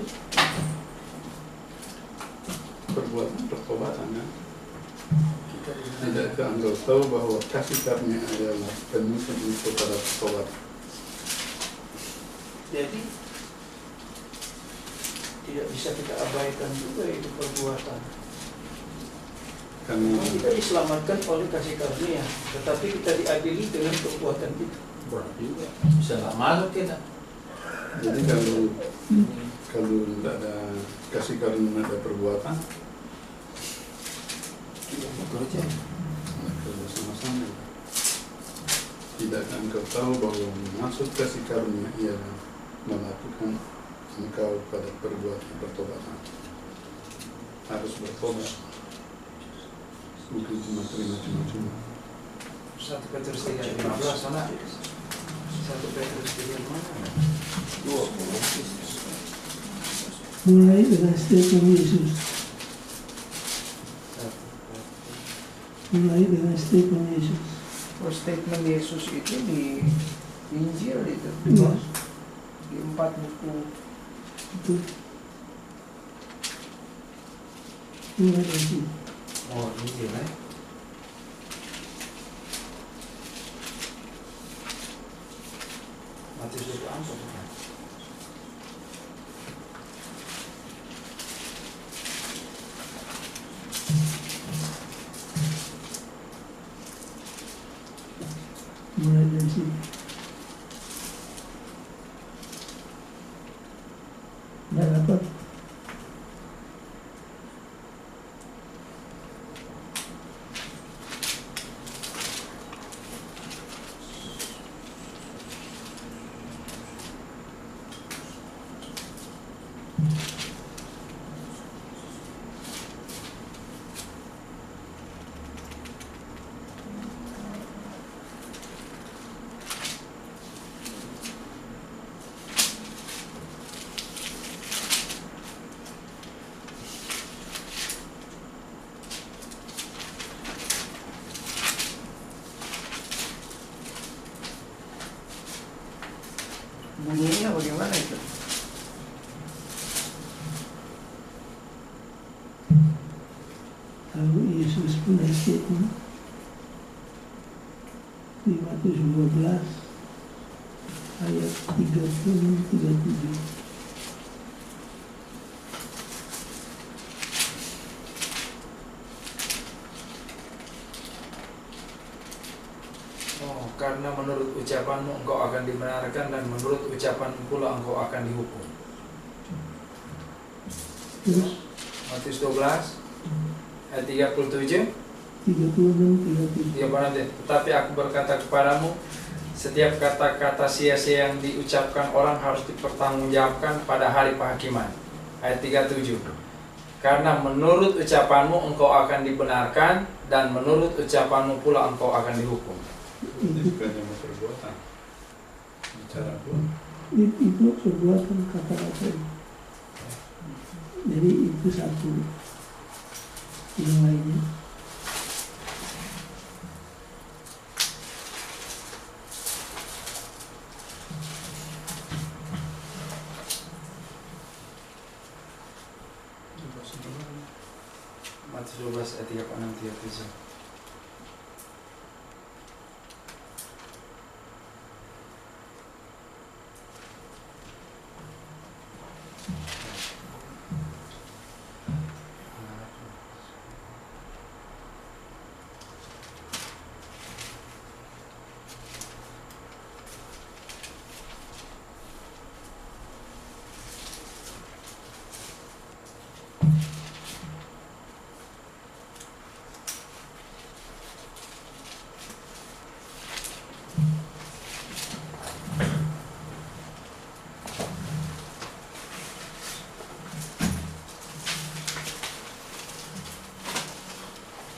Perbuatan pertobatan kan. Kita di mana? Tidakkah engkau tahu bahwa kasih karunia adalah penuntun engkau pada pertobatan. Jadi tidak bisa kita abaikan juga itu perbuatan. Karena Kita diselamatkan oleh kasih karunia, tetapi kita diadili dengan perbuatan kita. Berat juga. Bisa nggak masuk kita. jadi kalau tidak ada kasih karunia, tidak ada perbuatan, Tidak bekerja. maka bersama-sama. Tidakkah engkau tahu bahwa maksud kasih karunia ialah melakukan engkau pada perbuatan pertobatan. Harus bertobat, bukan cuma terima cuma-cuma. 1 Petrus 3:15 sana. 1 Petrus 3 mana? 20. Mulai dengan statement Yesus. Mulai dengan statement Yesus. Oh, statement Yesus itu di Injil itu, Iya. di 4 buku. Itu. Mulai dari situ. Oh, ini ya. Matius 24. Mulai dari situ. Nggak dapat. Bunyinya bagaimana itu? Lalu Yesus punya statement di Matius 12 ayat 36-37. Oh, karena menurut ucapanmu engkau akan dibenarkan dan menurut ucapanmu pula engkau akan dihukum. Terus Matius 12 ayat 37. 36-37. Dia berkata, tetapi aku berkata kepadamu, setiap kata-kata sia-sia yang diucapkan orang harus dipertanggungjawabkan pada hari penghakiman. Ayat 37. Karena menurut ucapanmu engkau akan dibenarkan dan menurut ucapanmu pula engkau akan dihukum. Jadi bukan cuma perbuatan, bicara pun. Itu perbuatan kata-kata. Jadi itu satu. Yang lainnya Matius 12 ayat 36-37.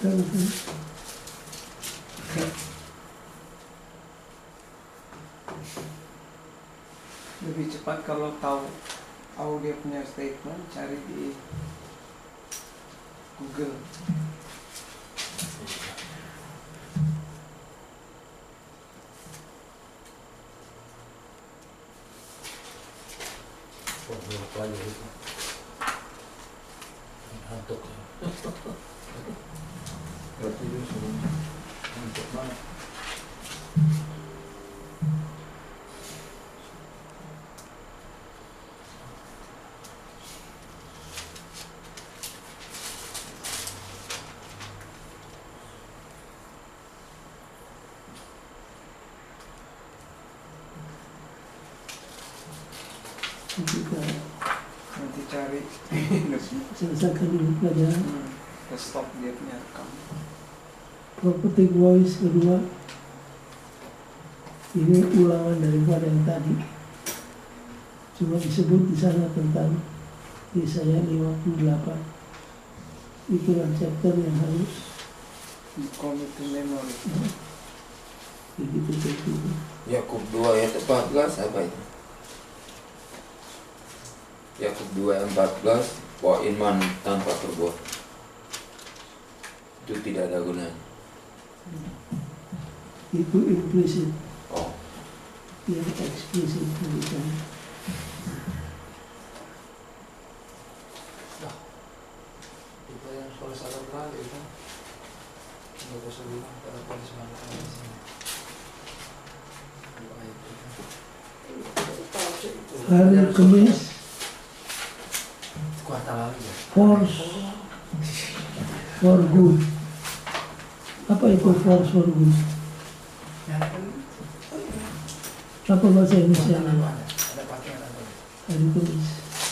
tahu kan? Lebih cepat kalau tahu dia punya statement, cari di Google. Berapa aja itu. Ngantuk ya. Berarti itu suruh Ngantuk banget. Kita Nanti cari selesaikan dulu pelajaran. ke stop dia punya rekam. Prophetic voice kedua, ini ulangan daripada yang tadi. Cuma disebut di sana tentang Yesaya 58. Itulah chapter yang harus Commit to memory. begitu. Yakub 2 ayat 14 apa itu? Yakub 2 ayat 14 bahwa iman tanpa perbuatan itu tidak ada gunanya. Itu implicit, Oh, yang eksplisit tulisannya. Kita yang soal salah lagi kan. Nggak usah bilang pada pada semangat di sini. Hari Kamis, Kuartal lalu ya. force for good. Apa itu force for good? Apa bahasa Indonesia? Ada pakaian apa? Hari Kamis.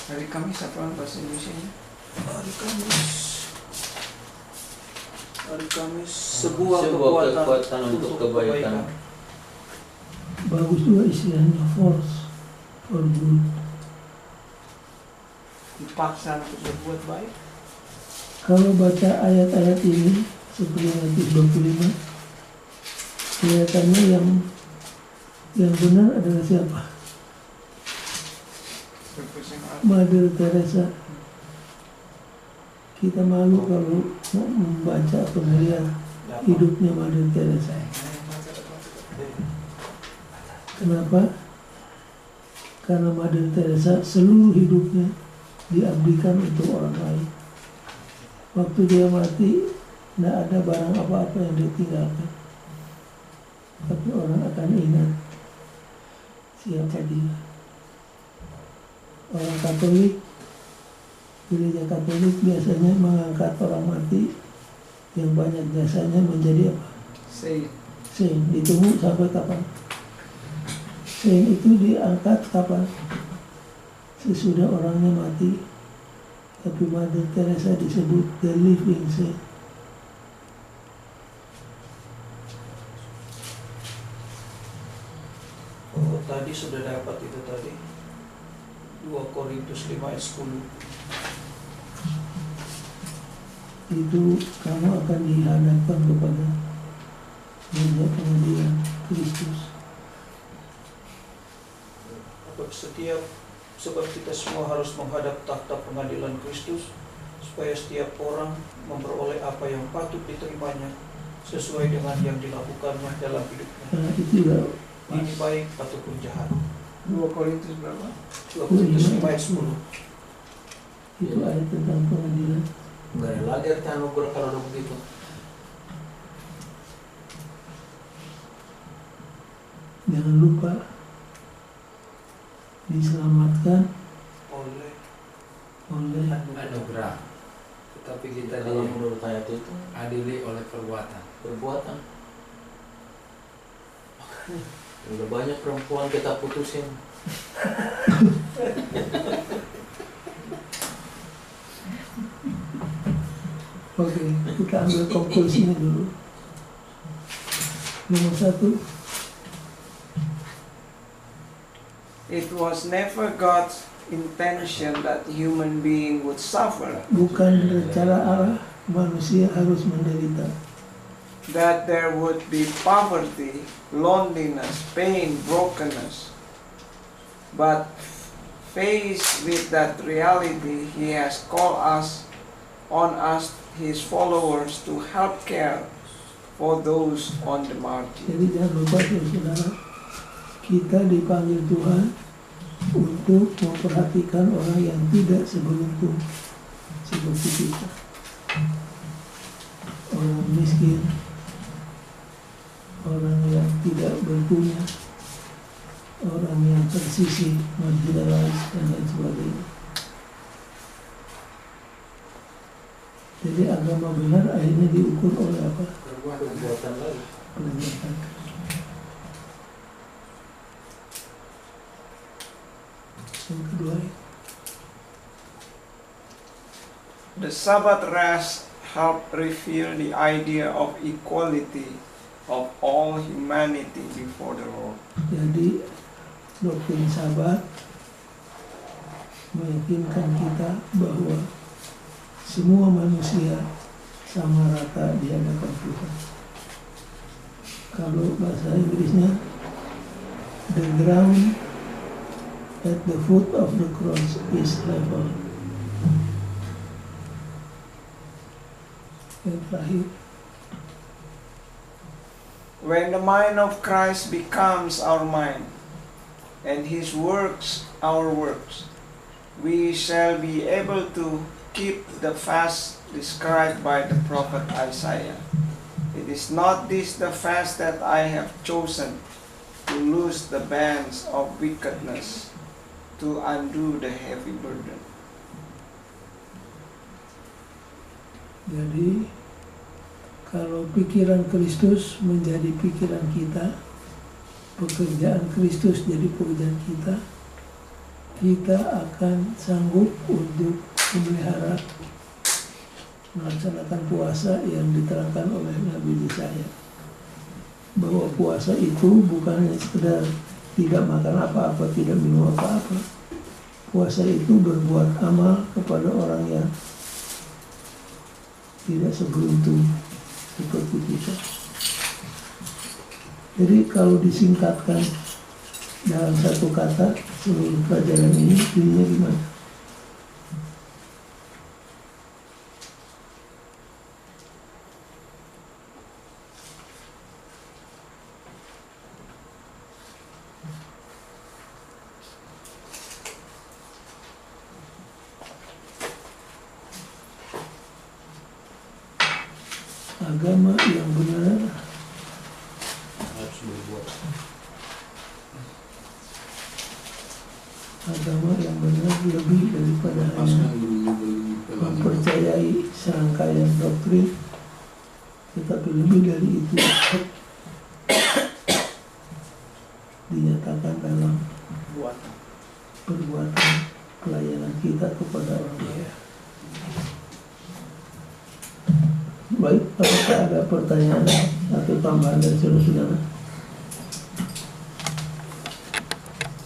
Hari Kamis apa bahasa Indonesia-nya? Hari Kamis sebuah kekuatan untuk kebaikan. Bagus juga istilahnya force for good. Dipaksa untuk berbuat baik. Kalau baca ayat-ayat ini seperti Matius 25, kelihatannya yang benar adalah siapa? Represent Mother Teresa. Kita malu kalau mau membaca atau melihat hidupnya Mother Teresa. Kenapa? Karena Mother Teresa seluruh hidupnya diabdikan untuk orang lain. Waktu dia mati, tidak ada barang apa-apa yang dia tinggalkan. Tapi orang akan ingat siapa dia. Orang Katolik, gereja Katolik biasanya mengangkat orang mati yang banyak jasanya menjadi apa? Saint. Ditunggu sampai kapan? Saint itu diangkat kapan? Sesudah orangnya mati. Tapi Mother Teresa disebut the living saint. Oh, tadi sudah dapat itu tadi. 2 Korintus 5 ayat 10. Itu kamu akan dihadapkan kepada meja pengadilan Kristus. Sebab kita semua harus menghadap takhta pengadilan Kristus, supaya setiap orang memperoleh apa yang patut diterimanya sesuai dengan yang dilakukannya dalam hidupnya. Nah, itu juga Ini baik ataupun jahat. 2 Korintus berapa? 2 Korintus 5 ayat 10. itu ayat tentang pengadilan. Nggak ada lagi arti anugerah kalau udah begitu. Jangan lupa diselamatkan Oleh Anugerah. Tetapi kita Kalau menurut ayat itu diadili oleh perbuatan. perbuatan. Makanya udah banyak perempuan kita putusin. Oke, kita ambil konklusinya dulu. Nomor 1, It was never God's intention that human being would suffer, bukan rencana Allah manusia harus menderita. that there would be poverty, loneliness, pain, brokenness. But faced with that reality, He has called on us, His followers, to help care for those on the margin. Jadi jangan lupa saudara, kita dipanggil Tuhan untuk memperhatikan orang yang tidak seberuntung seperti kita. Orang miskin, orang yang tidak berpunya, orang yang tersisih, marginalized, dan lain sebagainya. Jadi agama benar akhirnya diukur oleh apa? Perbuatan lagi. Perbuatan. Yang kedua ya. The Sabbath rest helped reveal the idea of equality of all humanity before the Lord. Jadi doktrin Sabat meyakinkan kita bahwa semua manusia sama rata di hadapan Tuhan. Kalau bahasa Inggrisnya, the ground at the foot of the cross is level. Yang terakhir, When the mind of Christ becomes our mind, and His works our works, we shall be able to keep the fast described by the prophet Isaiah. It is not this the fast that I have chosen, to loose the bands of wickedness, to undo the heavy burden. jadi kalau pikiran Kristus menjadi pikiran kita, pekerjaan Kristus jadi pekerjaan kita, kita akan sanggup untuk memelihara, melaksanakan puasa yang diterangkan oleh Nabi Yesaya. Bahwa puasa itu bukan hanya sekedar tidak makan apa-apa, tidak minum apa-apa. Puasa itu berbuat amal kepada orang yang tidak seberuntung seperti kita. Jadi kalau disingkatkan dalam satu kata seluruh pelajaran ini, intinya gimana? Agama yang benar harus berbuat. agama yang benar lebih daripada hanya mempercayai serangkaian doktrin, tetapi lebih dari itu dinyatakan dalam perbuatan pelayanan kita kepada orang lain. Baik, apakah ada pertanyaan atau tambahan dari saudara-saudara?